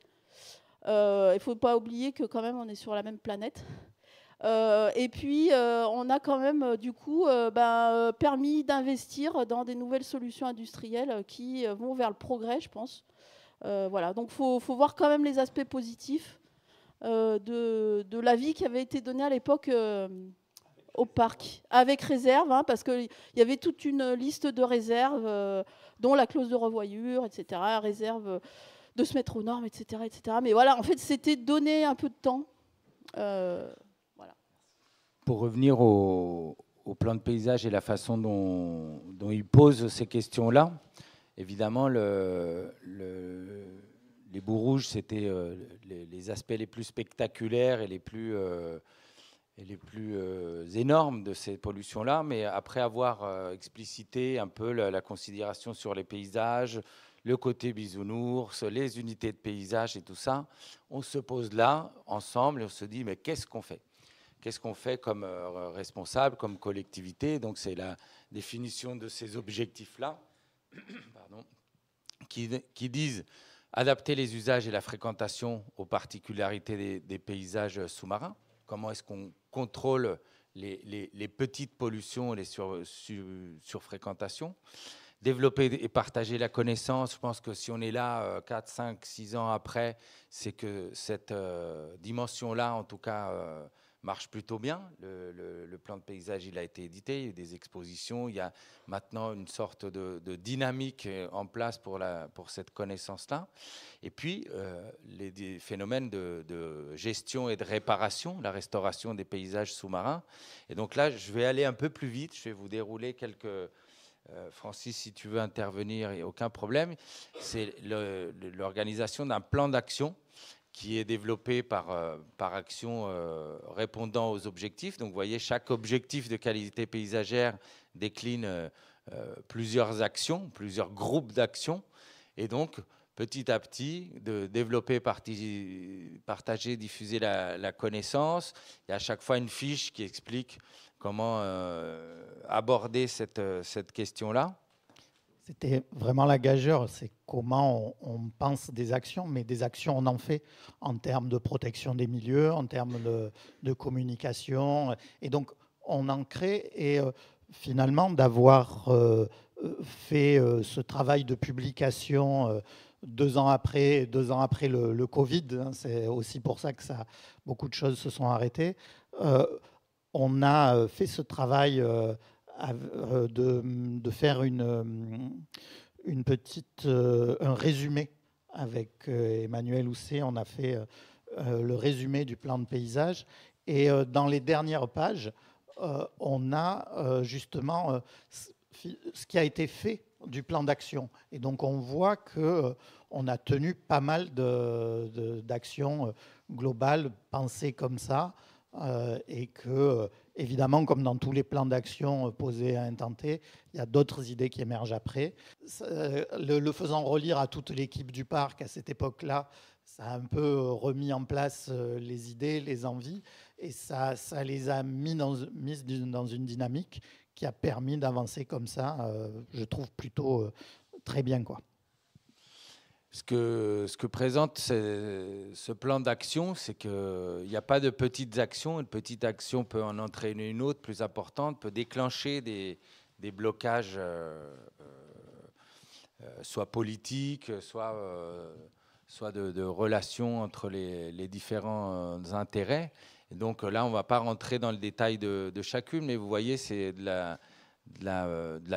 Il ne faut pas oublier que quand même, on est sur la même planète. Et puis, on a quand même, du coup, permis d'investir dans des nouvelles solutions industrielles qui vont vers le progrès, je pense. Voilà. Donc, il faut voir quand même les aspects positifs de l'avis qui avait été donné à l'époque au parc, avec réserve, hein, parce qu'il y avait toute une liste de réserves, dont la clause de revoyure, etc., réserve de se mettre aux normes, etc., etc. Mais voilà, en fait, c'était donner un peu de temps. Voilà. Pour revenir au plan de paysage et la façon dont il pose ces questions-là, évidemment, les boues rouges, c'était les aspects les plus spectaculaires et les plus énormes de ces pollutions-là. Mais après avoir explicité un peu la considération sur les paysages, le côté bisounours, les unités de paysage et tout ça, on se pose là, ensemble, et on se dit, mais qu'est-ce qu'on fait ? Qu'est-ce qu'on fait comme responsable, comme collectivité ? Donc c'est la définition de ces objectifs-là, qui disent adapter les usages et la fréquentation aux particularités des paysages sous-marins. Comment est-ce qu'on contrôle les petites pollutions et les surfréquentations. Développer et partager la connaissance. Je pense que si on est là 4, 5, 6 ans après, c'est que cette dimension-là, en tout cas, marche plutôt bien. Le plan de paysage, il a été édité, il y a eu des expositions, il y a maintenant une sorte de dynamique en place pour cette connaissance-là. Et puis, des phénomènes de gestion et de réparation, la restauration des paysages sous-marins. Et donc là, je vais aller un peu plus vite, je vais vous dérouler quelques... Francis, si tu veux intervenir, il n'y a aucun problème. C'est l'organisation d'un plan d'action qui est développé par action répondant aux objectifs. Donc, vous voyez, chaque objectif de qualité paysagère décline plusieurs actions, plusieurs groupes d'actions. Et donc, petit à petit, de développer, partager, diffuser la connaissance. Il y a à chaque fois une fiche qui explique comment aborder cette question-là. C'était vraiment la gageure, c'est comment on pense des actions, mais des actions on en fait en termes de protection des milieux, en termes de communication. Et donc, on en crée. Et finalement, d'avoir fait ce travail de publication 2 ans après le Covid, hein, c'est aussi pour ça que beaucoup de choses se sont arrêtées. On a fait ce travail de faire un résumé avec Emmanuel Housset. On a fait le résumé du plan de paysage. Et dans les dernières pages, on a justement ce qui a été fait du plan d'action. Et donc, on voit qu'on a tenu pas mal d'actions globales pensées comme ça. Et que, évidemment, comme dans tous les plans d'action posés et intentés, il y a d'autres idées qui émergent après. Le faisant relire à toute l'équipe du parc à cette époque-là, ça a un peu remis en place les idées, les envies, et ça les a mises dans une dynamique qui a permis d'avancer comme ça, je trouve plutôt très bien, quoi. Ce que présente ce plan d'action, c'est qu'il n'y a pas de petites actions. Une petite action peut en entraîner une autre plus importante, peut déclencher des blocages, soit politiques, soit de relations entre les différents intérêts. Et donc là, on ne va pas rentrer dans le détail de chacune, mais vous voyez, c'est de la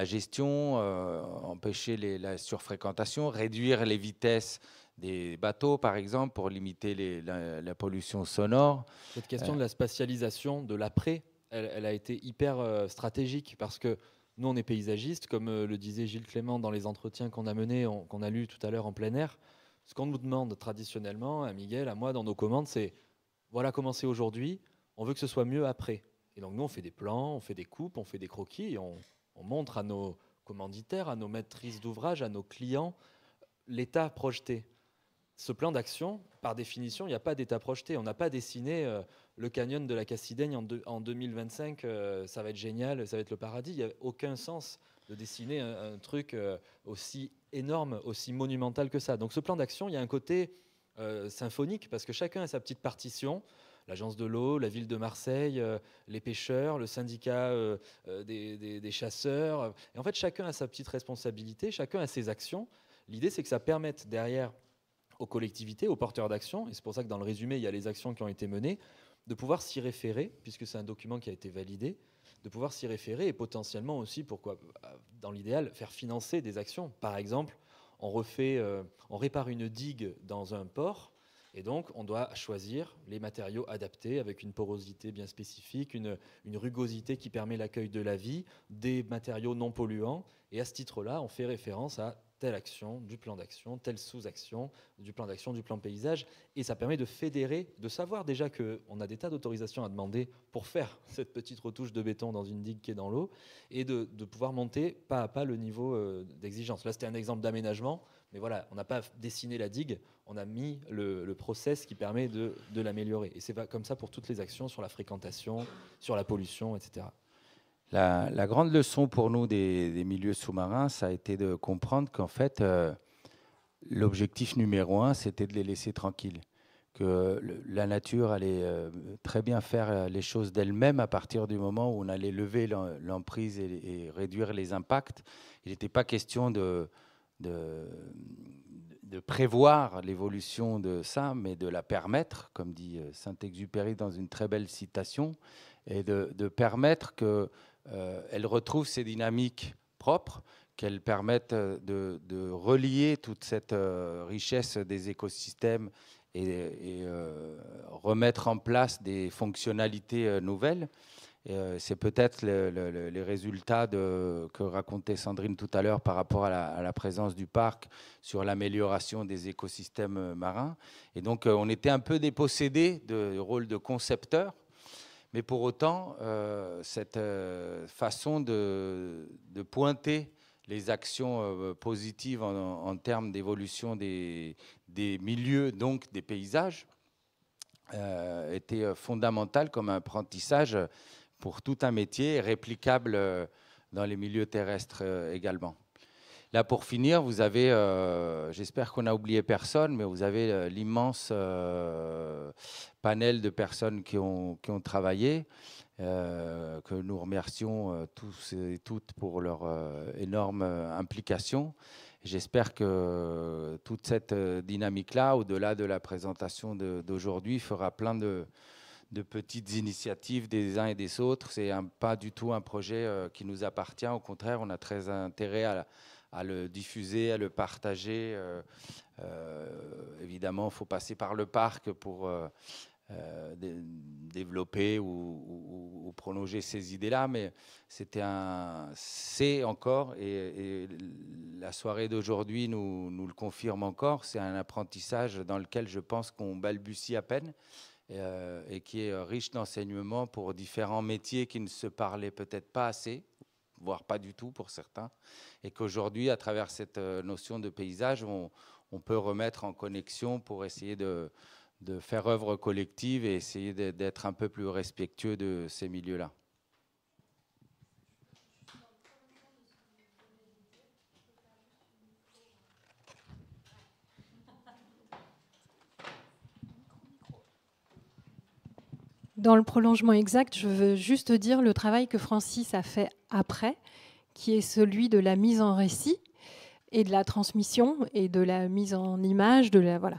gestion, empêcher la surfréquentation, réduire les vitesses des bateaux, par exemple, pour limiter la pollution sonore. Cette question de la spatialisation, de l'après, elle a été hyper stratégique parce que nous, on est paysagistes, comme le disait Gilles Clément dans les entretiens qu'on a menés, qu'on a lus tout à l'heure en plein air. Ce qu'on nous demande traditionnellement, à Miguel, à moi, dans nos commandes, c'est voilà comment c'est aujourd'hui, on veut que ce soit mieux après. Et donc nous, on fait des plans, on fait des coupes, on fait des croquis, et on montre à nos commanditaires, à nos maîtrises d'ouvrage, à nos clients, l'état projeté. Ce plan d'action, par définition, il n'y a pas d'état projeté. On n'a pas dessiné le canyon de la Cassidaigne en 2025, ça va être génial, ça va être le paradis. Il n'y a aucun sens de dessiner un truc aussi énorme, aussi monumental que ça. Donc ce plan d'action, il y a un côté symphonique, parce que chacun a sa petite partition. L'agence de l'eau, la ville de Marseille, les pêcheurs, le syndicat des chasseurs. Et en fait, chacun a sa petite responsabilité, chacun a ses actions. L'idée, c'est que ça permette derrière aux collectivités, aux porteurs d'actions, et c'est pour ça que dans le résumé, il y a les actions qui ont été menées, de pouvoir s'y référer, puisque c'est un document qui a été validé, de pouvoir s'y référer et potentiellement aussi, pourquoi, dans l'idéal, faire financer des actions. Par exemple, on répare une digue dans un port, et donc on doit choisir les matériaux adaptés avec une porosité bien spécifique, une rugosité qui permet l'accueil de la vie, des matériaux non polluants, et à ce titre-là, on fait référence à telle action, du plan d'action, telle sous-action, du plan d'action, du plan paysage. Et ça permet de fédérer, de savoir déjà qu'on a des tas d'autorisations à demander pour faire cette petite retouche de béton dans une digue qui est dans l'eau, et de pouvoir monter pas à pas le niveau d'exigence. Là, c'était un exemple d'aménagement, mais voilà, on n'a pas dessiné la digue, on a mis le process qui permet de l'améliorer. Et c'est comme ça pour toutes les actions sur la fréquentation, sur la pollution, etc. La grande leçon pour nous des milieux sous-marins, ça a été de comprendre qu'en fait, l'objectif numéro 1, c'était de les laisser tranquilles. Que la nature allait très bien faire les choses d'elle-même à partir du moment où on allait lever l'emprise et réduire les impacts. Il n'était pas question de prévoir l'évolution de ça, mais de la permettre, comme dit Saint-Exupéry dans une très belle citation, et de permettre qu'elle retrouve ses dynamiques propres, qu'elle permette de relier toute cette richesse des écosystèmes et remettre en place des fonctionnalités nouvelles. C'est peut-être les résultats que racontait Sandrine tout à l'heure par rapport à la présence du parc sur l'amélioration des écosystèmes marins. Et donc, on était un peu dépossédés du rôle de concepteur. Mais pour autant, cette façon de pointer les actions positives en termes d'évolution des milieux, donc des paysages, était fondamentale comme apprentissage pour tout un métier, réplicable dans les milieux terrestres également. Là, pour finir, vous avez, j'espère qu'on n'a oublié personne, mais vous avez l'immense panel de personnes qui ont travaillé, que nous remercions tous et toutes pour leur énorme implication. J'espère que toute cette dynamique-là, au-delà de la présentation d'aujourd'hui, fera plein de petites initiatives des uns et des autres. Ce n'est pas du tout un projet qui nous appartient. Au contraire, on a très intérêt à le diffuser, à le partager. Évidemment, il faut passer par le parc pour développer ou prolonger ces idées-là, mais c'est encore, et la soirée d'aujourd'hui nous le confirme encore, c'est un apprentissage dans lequel je pense qu'on balbutie à peine et qui est riche d'enseignements pour différents métiers qui ne se parlaient peut-être pas assez, voire pas du tout pour certains, et qu'aujourd'hui, à travers cette notion de paysage, on peut remettre en connexion pour essayer de faire œuvre collective et essayer d'être un peu plus respectueux de ces milieux-là. Dans le prolongement exact, je veux juste dire le travail que Francis a fait après, qui est celui de la mise en récit et de la transmission et de la mise en image. Voilà.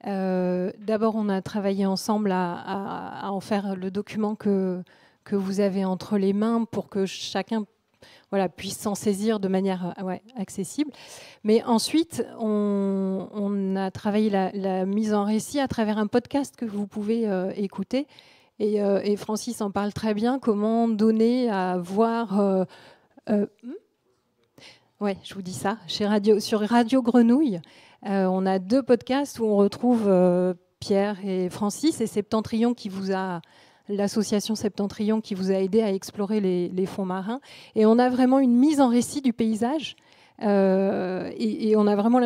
D'abord, on a travaillé ensemble à en faire le document que vous avez entre les mains pour que chacun voilà, puissent s'en saisir de manière accessible. Mais ensuite, on a travaillé la mise en récit à travers un podcast que vous pouvez écouter. Et Francis en parle très bien, comment donner à voir... oui, je vous dis ça. Sur Radio Grenouille, on a 2 podcasts où on retrouve Pierre et Francis et Septentrion l'association Septentrion qui vous a aidé à explorer les fonds marins. Et on a vraiment une mise en récit du paysage. Et on a vraiment,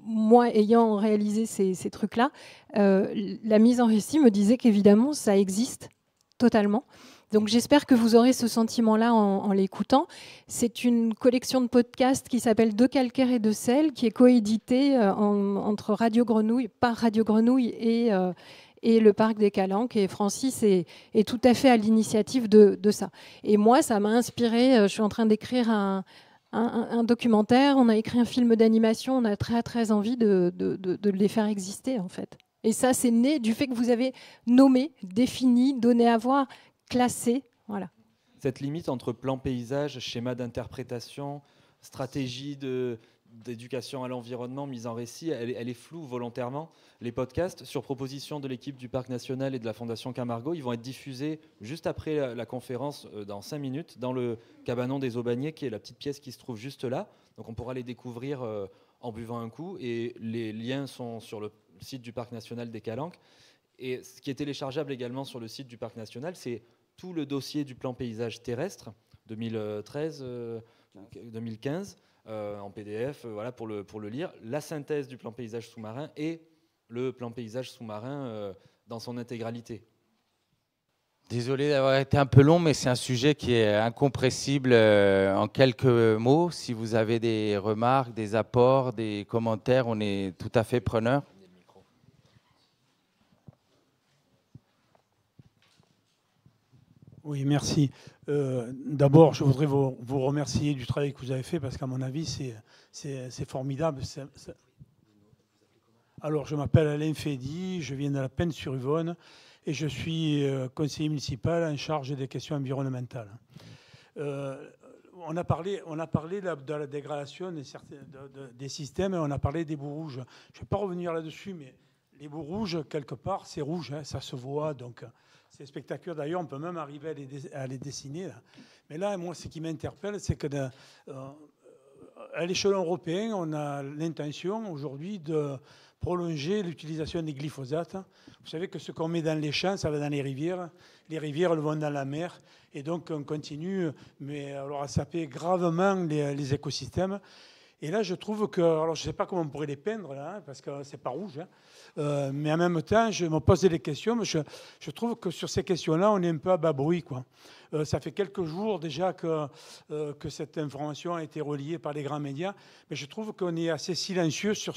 moi ayant réalisé ces trucs-là, la mise en récit me disait qu'évidemment ça existe totalement. Donc j'espère que vous aurez ce sentiment-là en l'écoutant. C'est une collection de podcasts qui s'appelle De calcaire et de sel, qui est coéditée entre Radio Grenouille, par Radio Grenouille et le parc des Calanques. Et Francis est tout à fait à l'initiative de ça. Et moi, ça m'a inspiré. Je suis en train d'écrire un documentaire. On a écrit un film d'animation. On a très très envie de les faire exister en fait. Et ça, c'est né du fait que vous avez nommé, défini, donné à voir, classé, voilà. Cette limite entre plan paysage, schéma d'interprétation, stratégie d'éducation à l'environnement, mise en récit, elle est floue volontairement. Les podcasts, sur proposition de l'équipe du Parc National et de la Fondation Camargo, ils vont être diffusés juste après la conférence dans 5 minutes dans le cabanon des Aubagniers, qui est la petite pièce qui se trouve juste là. Donc on pourra les découvrir en buvant un coup. Et les liens sont sur le site du Parc National des Calanques. Et ce qui est téléchargeable également sur le site du Parc National, c'est tout le dossier du plan paysage terrestre 2013-2015 en PDF, voilà, pour le lire, la synthèse du plan paysage sous-marin et le plan paysage sous-marin dans son intégralité. Désolé d'avoir été un peu long, mais c'est un sujet qui est incompressible en quelques mots. Si vous avez des remarques, des apports, des commentaires, on est tout à fait preneurs. Oui, merci. D'abord, je voudrais vous remercier du travail que vous avez fait parce qu'à mon avis, c'est formidable. Alors, je m'appelle Alain Fédy, je viens de la Pennes-sur-Yvonne et je suis conseiller municipal en charge des questions environnementales. On a parlé de la dégradation des systèmes et on a parlé des bouts rouges. Je ne vais pas revenir là-dessus, mais les bouts rouges, quelque part, c'est rouge, hein, ça se voit, donc... C'est spectaculaire. D'ailleurs, on peut même arriver à les dessiner. Là. Mais là, moi, ce qui m'interpelle, c'est que à l'échelon européen, on a l'intention aujourd'hui de prolonger l'utilisation des glyphosates. Vous savez que ce qu'on met dans les champs, ça va dans les rivières. Les rivières, elles vont dans la mer. Et donc, on continue, mais alors à saper gravement les écosystèmes. Et là, je trouve que, alors je ne sais pas comment on pourrait les peindre, là, hein, parce que c'est pas rouge, hein, mais en même temps, je me posais des questions, mais je trouve que sur ces questions-là, on est un peu à bas bruit, quoi. Ça fait quelques jours déjà que cette information a été relayée par les grands médias, mais je trouve qu'on est assez silencieux sur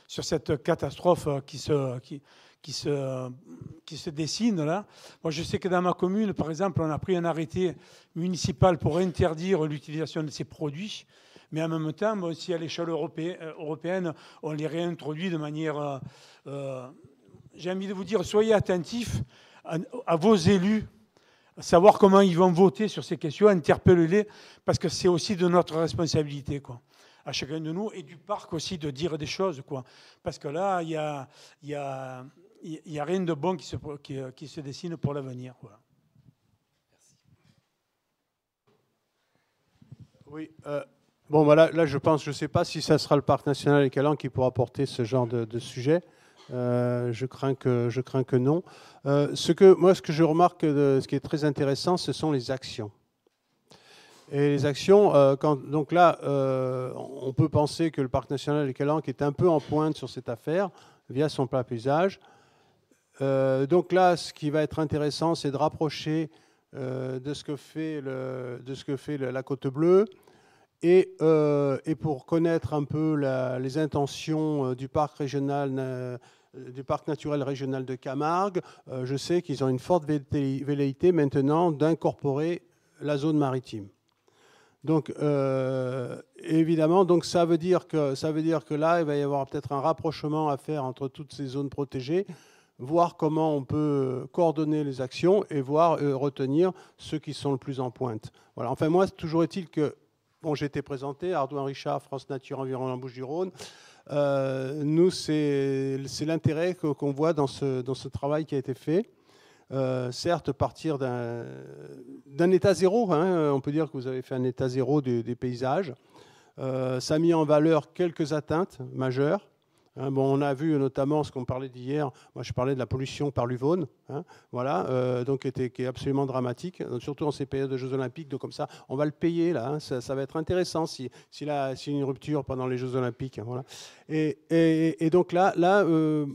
cette catastrophe qui se dessine là. Moi, je sais que dans ma commune, par exemple, on a pris un arrêté municipal pour interdire l'utilisation de ces produits. Mais en même temps, bon, si à l'échelle européenne, on les réintroduit de manière... j'ai envie de vous dire, soyez attentifs à vos élus, à savoir comment ils vont voter sur ces questions, interpellez-les, parce que c'est aussi de notre responsabilité, quoi, à chacun de nous, et du parc aussi, de dire des choses, quoi. Parce que là, il y a rien de bon qui se dessine pour l'avenir. Voilà. Oui, bon, voilà, là, je pense, je ne sais pas si ça sera le Parc national des Calanques qui pourra porter ce genre de sujet. Je crains que non. Ce que je remarque, ce qui est très intéressant, ce sont les actions. Et les actions, donc là, on peut penser que le Parc national des Calanques est un peu en pointe sur cette affaire via son plan paysage. Donc là, ce qui va être intéressant, c'est de rapprocher de ce que fait la Côte Bleue. Et pour connaître un peu les intentions du parc naturel régional de Camargue, je sais qu'ils ont une forte velléité maintenant d'incorporer la zone maritime. Donc, évidemment, donc ça veut dire que là, il va y avoir peut-être un rapprochement à faire entre toutes ces zones protégées voir comment on peut coordonner les actions et voir retenir ceux qui sont le plus en pointe. Voilà. Enfin, moi, toujours est-il que bon, j'ai été présenté, Ardouin Richard, France Nature Environnement Bouches-du-Rhône. Nous, c'est l'intérêt qu'on voit dans ce travail qui a été fait. Certes, partir d'un état zéro, hein, on peut dire que vous avez fait un état zéro des paysages. Ça a mis en valeur quelques atteintes majeures. Bon, on a vu notamment ce qu'on parlait d'hier. Moi, je parlais de la pollution par l'Uvonne, hein, voilà, donc qui est absolument dramatique, surtout en ces périodes de Jeux Olympiques. Donc comme ça, on va le payer là. Hein, ça va être intéressant s'il y a une rupture pendant les Jeux Olympiques. Hein, voilà. Et donc là,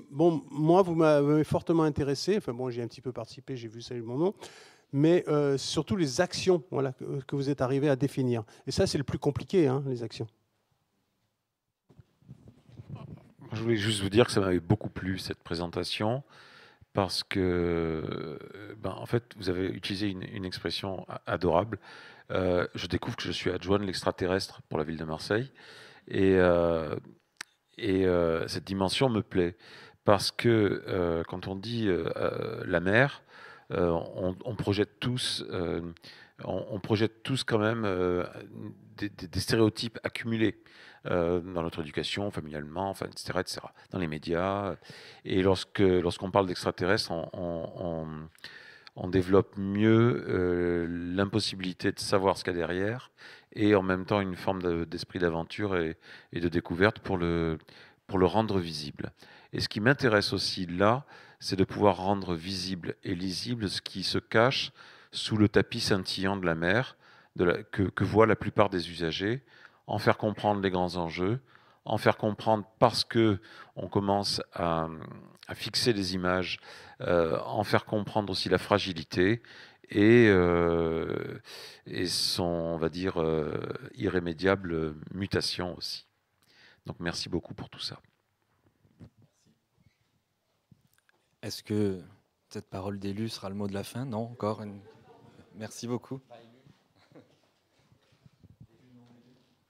bon, moi, vous m'avez fortement intéressé. Enfin bon, j'ai un petit peu participé, j'ai vu saluer mon nom. Mais surtout les actions, voilà, que vous êtes arrivé à définir. Et ça, c'est le plus compliqué, hein, les actions. Je voulais juste vous dire que ça m'avait beaucoup plu, cette présentation, parce que, en fait, vous avez utilisé une expression adorable. Je découvre que je suis adjoint de l'extraterrestre pour la ville de Marseille. Et cette dimension me plaît, parce que quand on dit la mer, on projette tous... on projette tous quand même des stéréotypes accumulés dans notre éducation, familialement, enfin, etc., dans les médias. Et lorsqu'on parle d'extraterrestres, on développe mieux l'impossibilité de savoir ce qu'il y a derrière et en même temps une forme d'esprit d'aventure et de découverte pour le rendre visible. Et ce qui m'intéresse aussi là, c'est de pouvoir rendre visible et lisible ce qui se cache sous le tapis scintillant de la mer, que voient la plupart des usagers, en faire comprendre les grands enjeux, en faire comprendre parce qu'on commence à fixer les images, en faire comprendre aussi la fragilité et son, on va dire, irrémédiable mutation aussi. Donc merci beaucoup pour tout ça. Est-ce que cette parole d'élu sera le mot de la fin? Non, encore une... Merci beaucoup.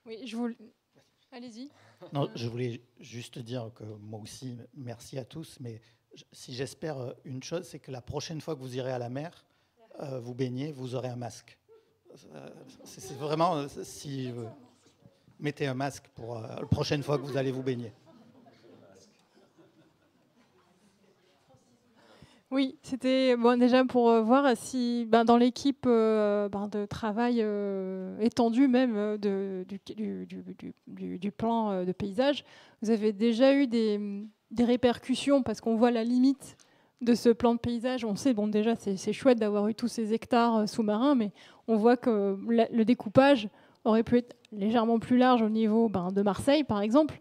Oui, je voulais... Allez-y. Non, je voulais juste dire que moi aussi, merci à tous, mais si j'espère une chose, c'est que la prochaine fois que vous irez à la mer, vous baignez, vous aurez un masque. C'est vraiment, si mettez un masque pour la prochaine fois que vous allez vous baigner. Oui, c'était bon, déjà pour voir si dans l'équipe de travail étendue même du plan de paysage, vous avez déjà eu des répercussions parce qu'on voit la limite de ce plan de paysage. On sait, bon, déjà c'est chouette d'avoir eu tous ces hectares sous-marins, mais on voit que le découpage aurait pu être légèrement plus large au niveau de Marseille par exemple.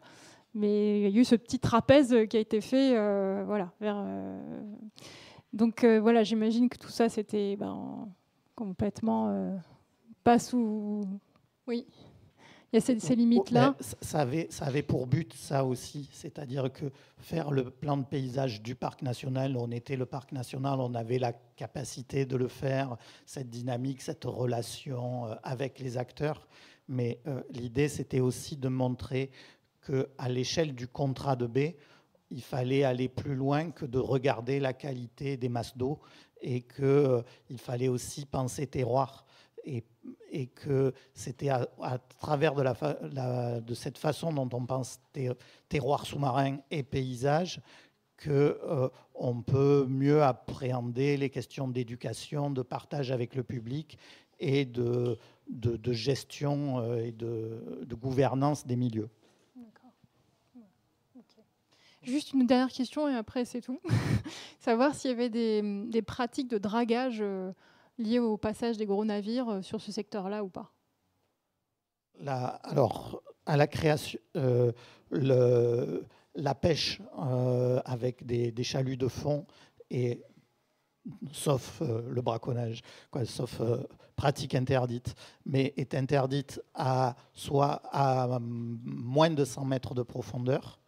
Mais il y a eu ce petit trapèze qui a été fait voilà, vers... Donc voilà, j'imagine que tout ça, c'était complètement pas sous... Oui, il y a ces limites-là. Ça avait pour but ça aussi, c'est-à-dire que faire le plan de paysage du parc national, on était le parc national, on avait la capacité de le faire, cette dynamique, cette relation avec les acteurs. Mais l'idée, c'était aussi de montrer qu'à l'échelle du contrat de baie, il fallait aller plus loin que de regarder la qualité des masses d'eau et qu'il fallait aussi penser terroir. Et que c'était à travers de cette façon dont on pense terroir sous-marin et paysage qu'on peut mieux appréhender les questions d'éducation, de partage avec le public et de gestion et de gouvernance des milieux. Juste une dernière question et après c'est tout. Savoir s'il y avait des pratiques de dragage liées au passage des gros navires sur ce secteur-là ou pas. Alors, à la création, la pêche avec des chaluts de fond, et, sauf le braconnage, sauf pratique interdite, mais est interdite soit à moins de 100 mètres de profondeur,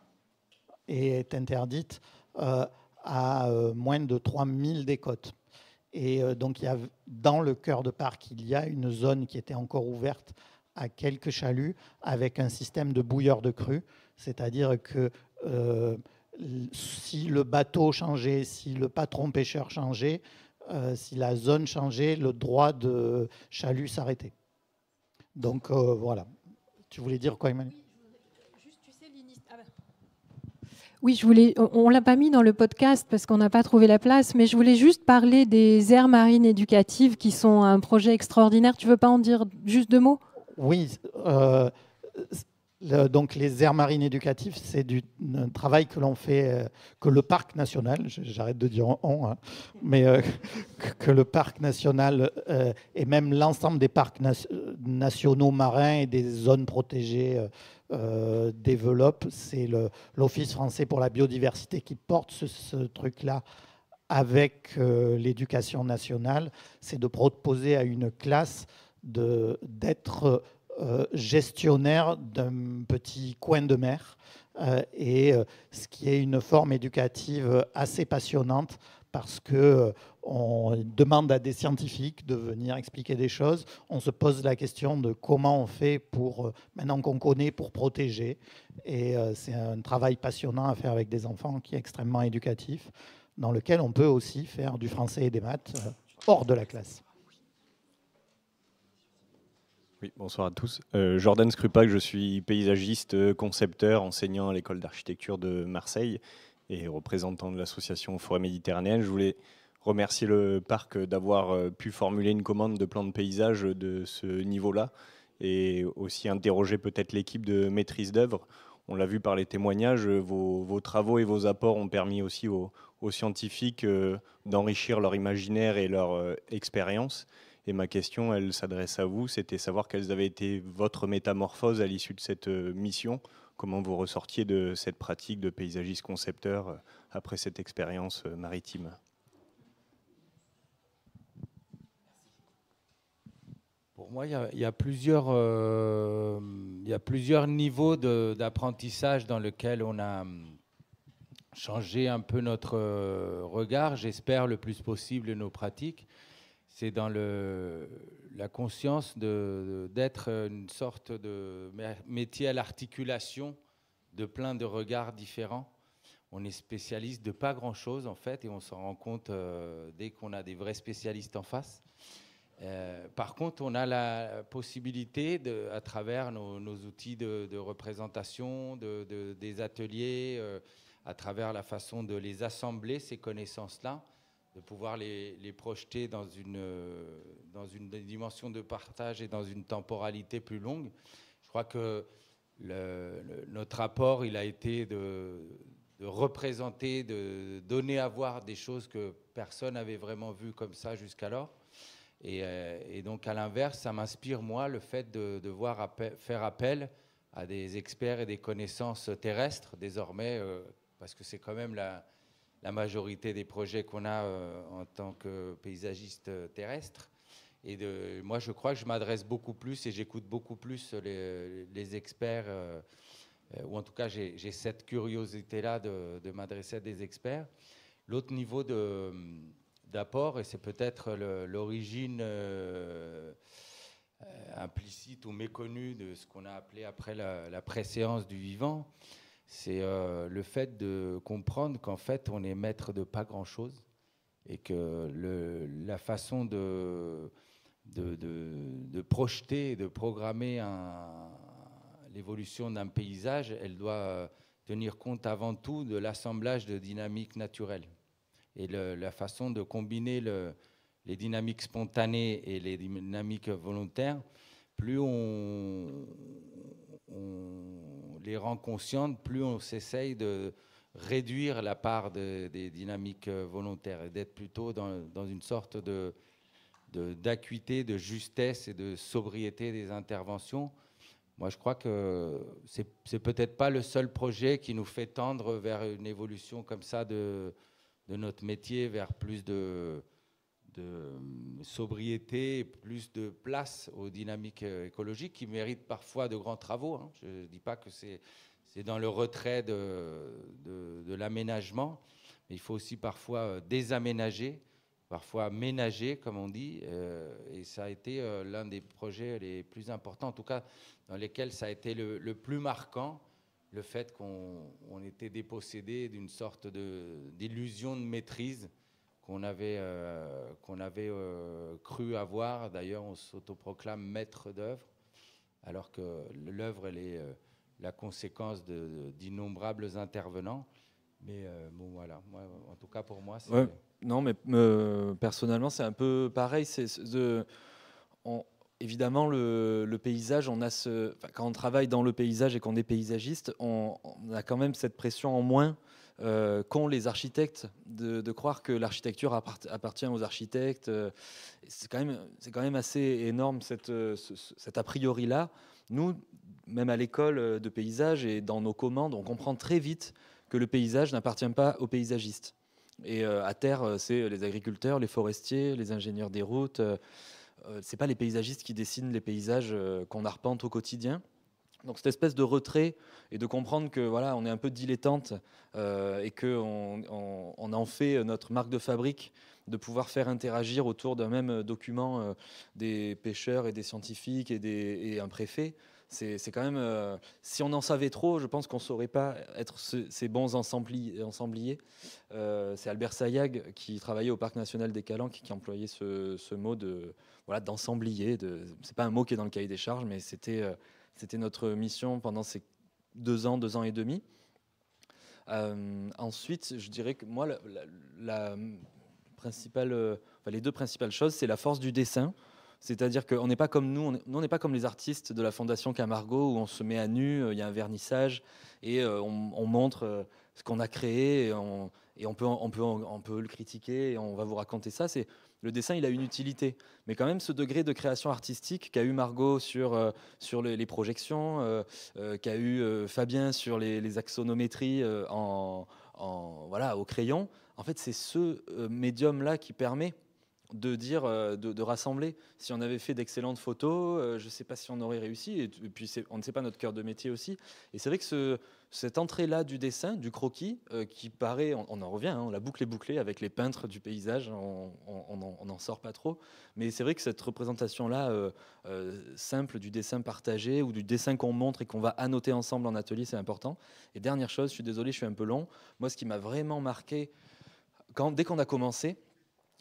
et est interdite à moins de 3000 des côtes. Et donc, dans le cœur de parc, il y a une zone qui était encore ouverte à quelques chaluts avec un système de bouilleur de crue, c'est-à-dire que si le bateau changeait, si le patron pêcheur changeait, si la zone changeait, le droit de chalut s'arrêtait. Donc voilà. Tu voulais dire quoi, Emmanuel ? Oui, on ne l'a pas mis dans le podcast parce qu'on n'a pas trouvé la place, mais je voulais juste parler des aires marines éducatives qui sont un projet extraordinaire. Tu ne veux pas en dire juste 2 mots ? Oui. Donc les aires marines éducatives, c'est un travail que l'on fait, que le parc national, j'arrête de dire on, hein, mais que le parc national et même l'ensemble des parcs nationaux marins et des zones protégées développent. C'est l'Office français pour la biodiversité qui porte ce truc-là avec l'éducation nationale. C'est de proposer à une classe d'être gestionnaire d'un petit coin de mer, ce qui est une forme éducative assez passionnante parce qu'on demande à des scientifiques de venir expliquer des choses. On se pose la question de comment on fait maintenant qu'on connaît, pour protéger. Et c'est un travail passionnant à faire avec des enfants qui est extrêmement éducatif, dans lequel on peut aussi faire du français et des maths hors de la classe. Oui, bonsoir à tous. Jordan Skrupak, je suis paysagiste, concepteur, enseignant à l'école d'architecture de Marseille et représentant de l'association Forêt Méditerranéenne. Je voulais remercier le parc d'avoir pu formuler une commande de plan de paysage de ce niveau-là et aussi interroger peut-être l'équipe de maîtrise d'œuvre. On l'a vu par les témoignages, vos travaux et vos apports ont permis aussi aux scientifiques d'enrichir leur imaginaire et leur expérience. Et ma question, elle s'adresse à vous, c'était savoir quelles avaient été votre métamorphose à l'issue de cette mission, comment vous ressortiez de cette pratique de paysagiste concepteur après cette expérience maritime. Pour moi, il y a plusieurs niveaux d'apprentissage dans lesquels on a changé un peu notre regard, j'espère le plus possible, nos pratiques. C'est dans la conscience d'être une sorte de métier à l'articulation de plein de regards différents. On est spécialiste de pas grand-chose, en fait, et on s'en rend compte dès qu'on a des vrais spécialistes en face. Par contre, on a la possibilité, à travers nos outils de représentation, des ateliers, à travers la façon de les assembler, ces connaissances-là, de pouvoir les projeter dans une dimension de partage et dans une temporalité plus longue. Je crois que notre apport, il a été de représenter, de donner à voir des choses que personne n'avait vraiment vues comme ça jusqu'alors. Et donc, à l'inverse, ça m'inspire, moi, le fait de devoir faire appel à des experts et des connaissances terrestres, désormais, parce que c'est quand même la majorité des projets qu'on a en tant que paysagiste terrestre. Et moi, je crois que je m'adresse beaucoup plus et j'écoute beaucoup plus les experts, ou en tout cas, j'ai cette curiosité-là de m'adresser à des experts. L'autre niveau d'apport, et c'est peut-être l'origine implicite ou méconnue de ce qu'on a appelé après la préséance du vivant, c'est le fait de comprendre qu'en fait, on est maître de pas grand-chose et que la façon de projeter et de programmer l'évolution d'un paysage, elle doit tenir compte avant tout de l'assemblage de dynamiques naturelles. Et la façon de combiner les dynamiques spontanées et les dynamiques volontaires, plus on les rend conscientes, plus on s'essaye de réduire la part des dynamiques volontaires et d'être plutôt dans une sorte d'acuité, de justesse et de sobriété des interventions. Moi, je crois que c'est peut-être pas le seul projet qui nous fait tendre vers une évolution comme ça de notre métier, vers plus de sobriété, plus de place aux dynamiques écologiques qui méritent parfois de grands travaux. Hein. Je ne dis pas que c'est dans le retrait de l'aménagement, mais il faut aussi parfois désaménager, parfois ménager, comme on dit, et ça a été l'un des projets les plus importants, en tout cas dans lesquels ça a été le plus marquant, le fait qu'on était dépossédé d'une sorte d'illusion de maîtrise qu'on avait cru avoir. D'ailleurs, on s'autoproclame maître d'œuvre, alors que l'œuvre, elle est la conséquence d'innombrables intervenants. Mais bon, voilà. Moi, en tout cas, pour moi, c'est... Ouais, non, mais personnellement, c'est un peu pareil. Évidemment, le paysage, quand on travaille dans le paysage et qu'on est paysagiste, on a quand même cette pression en moins qu'ont les architectes de croire que l'architecture appartient aux architectes. C'est quand même assez énorme cet a priori-là. Nous, même à l'école de paysage et dans nos commandes, on comprend très vite que le paysage n'appartient pas aux paysagistes. Et à terre, c'est les agriculteurs, les forestiers, les ingénieurs des routes. C'est pas les paysagistes qui dessinent les paysages qu'on arpente au quotidien. Donc cette espèce de retrait et de comprendre que voilà, on est un peu dilettante et qu'on en fait notre marque de fabrique, de pouvoir faire interagir autour d'un même document des pêcheurs et des scientifiques et un préfet. C'est quand même, si on en savait trop, je pense qu'on ne saurait pas être ces bons ensembliers. C'est Albert Sayag qui travaillait au Parc national des Calanques qui employait ce mot d'ensemblier. C'est pas un mot qui est dans le cahier des charges, mais c'était notre mission pendant ces 2 ans et demi. Ensuite, je dirais que moi, les 2 principales choses, c'est la force du dessin. C'est-à-dire qu'on n'est pas comme nous on n'est pas comme les artistes de la Fondation Camargo où on se met à nu, il y a un vernissage et on montre ce qu'on a créé et on peut le critiquer et on va vous raconter ça. Le dessin, il a une utilité. Mais quand même, ce degré de création artistique qu'a eu Margot sur les projections, qu'a eu Fabien sur les axonométries au crayon, en fait, c'est ce médium-là qui permet de dire, de rassembler. Si on avait fait d'excellentes photos, je ne sais pas si on aurait réussi. Et puis, on ne sait pas notre cœur de métier aussi. Et c'est vrai que cette entrée-là du dessin, du croquis, qui paraît, on en revient, on la boucle et bouclée avec les peintres du paysage, on n'en sort pas trop. Mais c'est vrai que cette représentation-là, simple du dessin partagé ou du dessin qu'on montre et qu'on va annoter ensemble en atelier, c'est important. Et dernière chose, je suis désolé, je suis un peu long. Moi, ce qui m'a vraiment marqué, dès qu'on a commencé,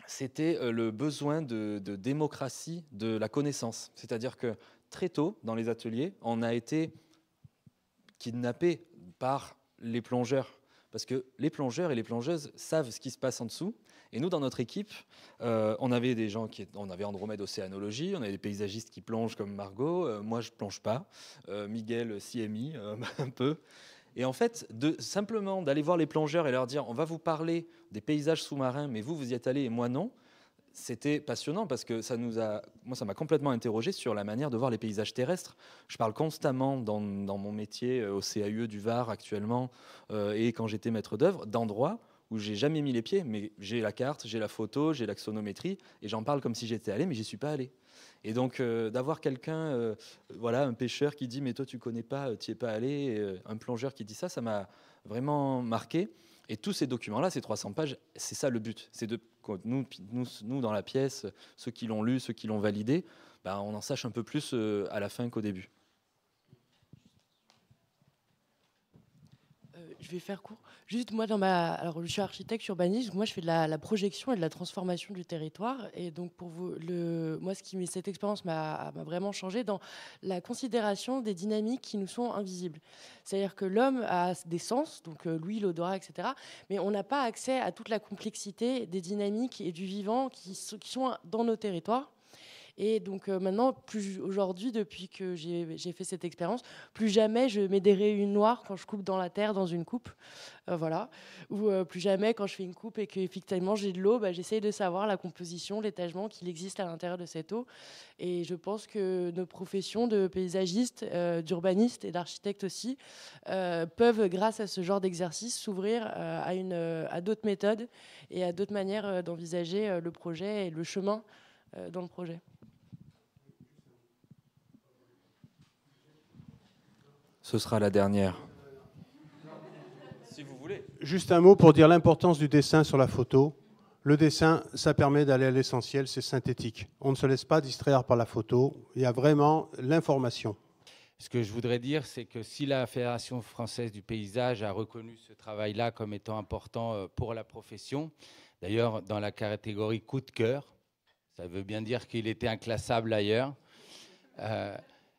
c'était le besoin de démocratie de la connaissance. C'est-à-dire que très tôt, dans les ateliers, on a été kidnappés par les plongeurs. Parce que les plongeurs et les plongeuses savent ce qui se passe en dessous. Et nous, dans notre équipe, on avait des gens on avait Andromède Océanologie, on avait des paysagistes qui plongent comme Margot. Moi, je ne plonge pas. Miguel, CMI, un peu. Et en fait, simplement d'aller voir les plongeurs et leur dire on va vous parler des paysages sous-marins, mais vous y êtes allés et moi non, c'était passionnant parce que ça m'a complètement interrogé sur la manière de voir les paysages terrestres. Je parle constamment dans mon métier au CAUE du Var actuellement et quand j'étais maître d'œuvre d'endroits où j'ai jamais mis les pieds, mais j'ai la carte, j'ai la photo, j'ai l'axonométrie et j'en parle comme si j'étais allé, mais j'y suis pas allé. Et donc d'avoir quelqu'un, un pêcheur qui dit mais toi tu connais pas, tu n'y es pas allé, un plongeur qui dit ça m'a vraiment marqué. Et tous ces documents-là, ces 300 pages, c'est ça le but. C'est de nous dans la pièce, ceux qui l'ont lu, ceux qui l'ont validé, on en sache un peu plus à la fin qu'au début. Je vais faire court. Juste, moi, alors, je suis architecte urbaniste. Moi, je fais de la projection et de la transformation du territoire. Et donc, pour vous, moi, cette expérience m'a vraiment changé dans la considération des dynamiques qui nous sont invisibles. C'est-à-dire que l'homme a des sens, donc l'ouïe, l'odorat, etc. Mais on n'a pas accès à toute la complexité des dynamiques et du vivant qui sont dans nos territoires. Et donc maintenant, aujourd'hui, depuis que j'ai fait cette expérience, plus jamais je mets des rayures noires quand je coupe dans la terre dans une coupe. Voilà. Ou plus jamais quand je fais une coupe et qu'effectivement j'ai de l'eau, j'essaye de savoir la composition, l'étagement qu'il existe à l'intérieur de cette eau. Et je pense que nos professions de paysagistes, d'urbanistes et d'architectes aussi peuvent, grâce à ce genre d'exercice, s'ouvrir à d'autres méthodes et à d'autres manières d'envisager le projet et le chemin dans le projet. Ce sera la dernière. Si vous voulez. Juste un mot pour dire l'importance du dessin sur la photo. Le dessin, ça permet d'aller à l'essentiel, c'est synthétique. On ne se laisse pas distraire par la photo. Il y a vraiment l'information. Ce que je voudrais dire, c'est que si la Fédération française du paysage a reconnu ce travail-là comme étant important pour la profession, d'ailleurs dans la catégorie coup de cœur, ça veut bien dire qu'il était inclassable ailleurs,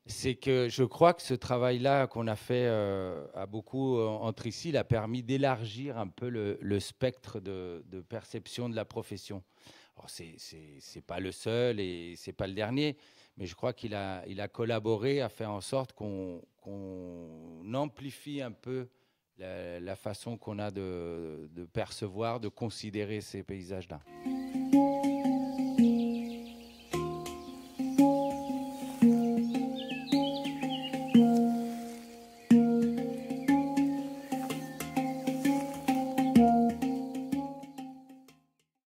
c'est que je crois que ce travail-là qu'on a fait à beaucoup entre ici, il a permis d'élargir un peu le spectre de perception de la profession. Alors c'est pas le seul et c'est pas le dernier, mais je crois qu'il a collaboré à faire en sorte qu'on amplifie un peu la façon qu'on a de percevoir, de considérer ces paysages-là.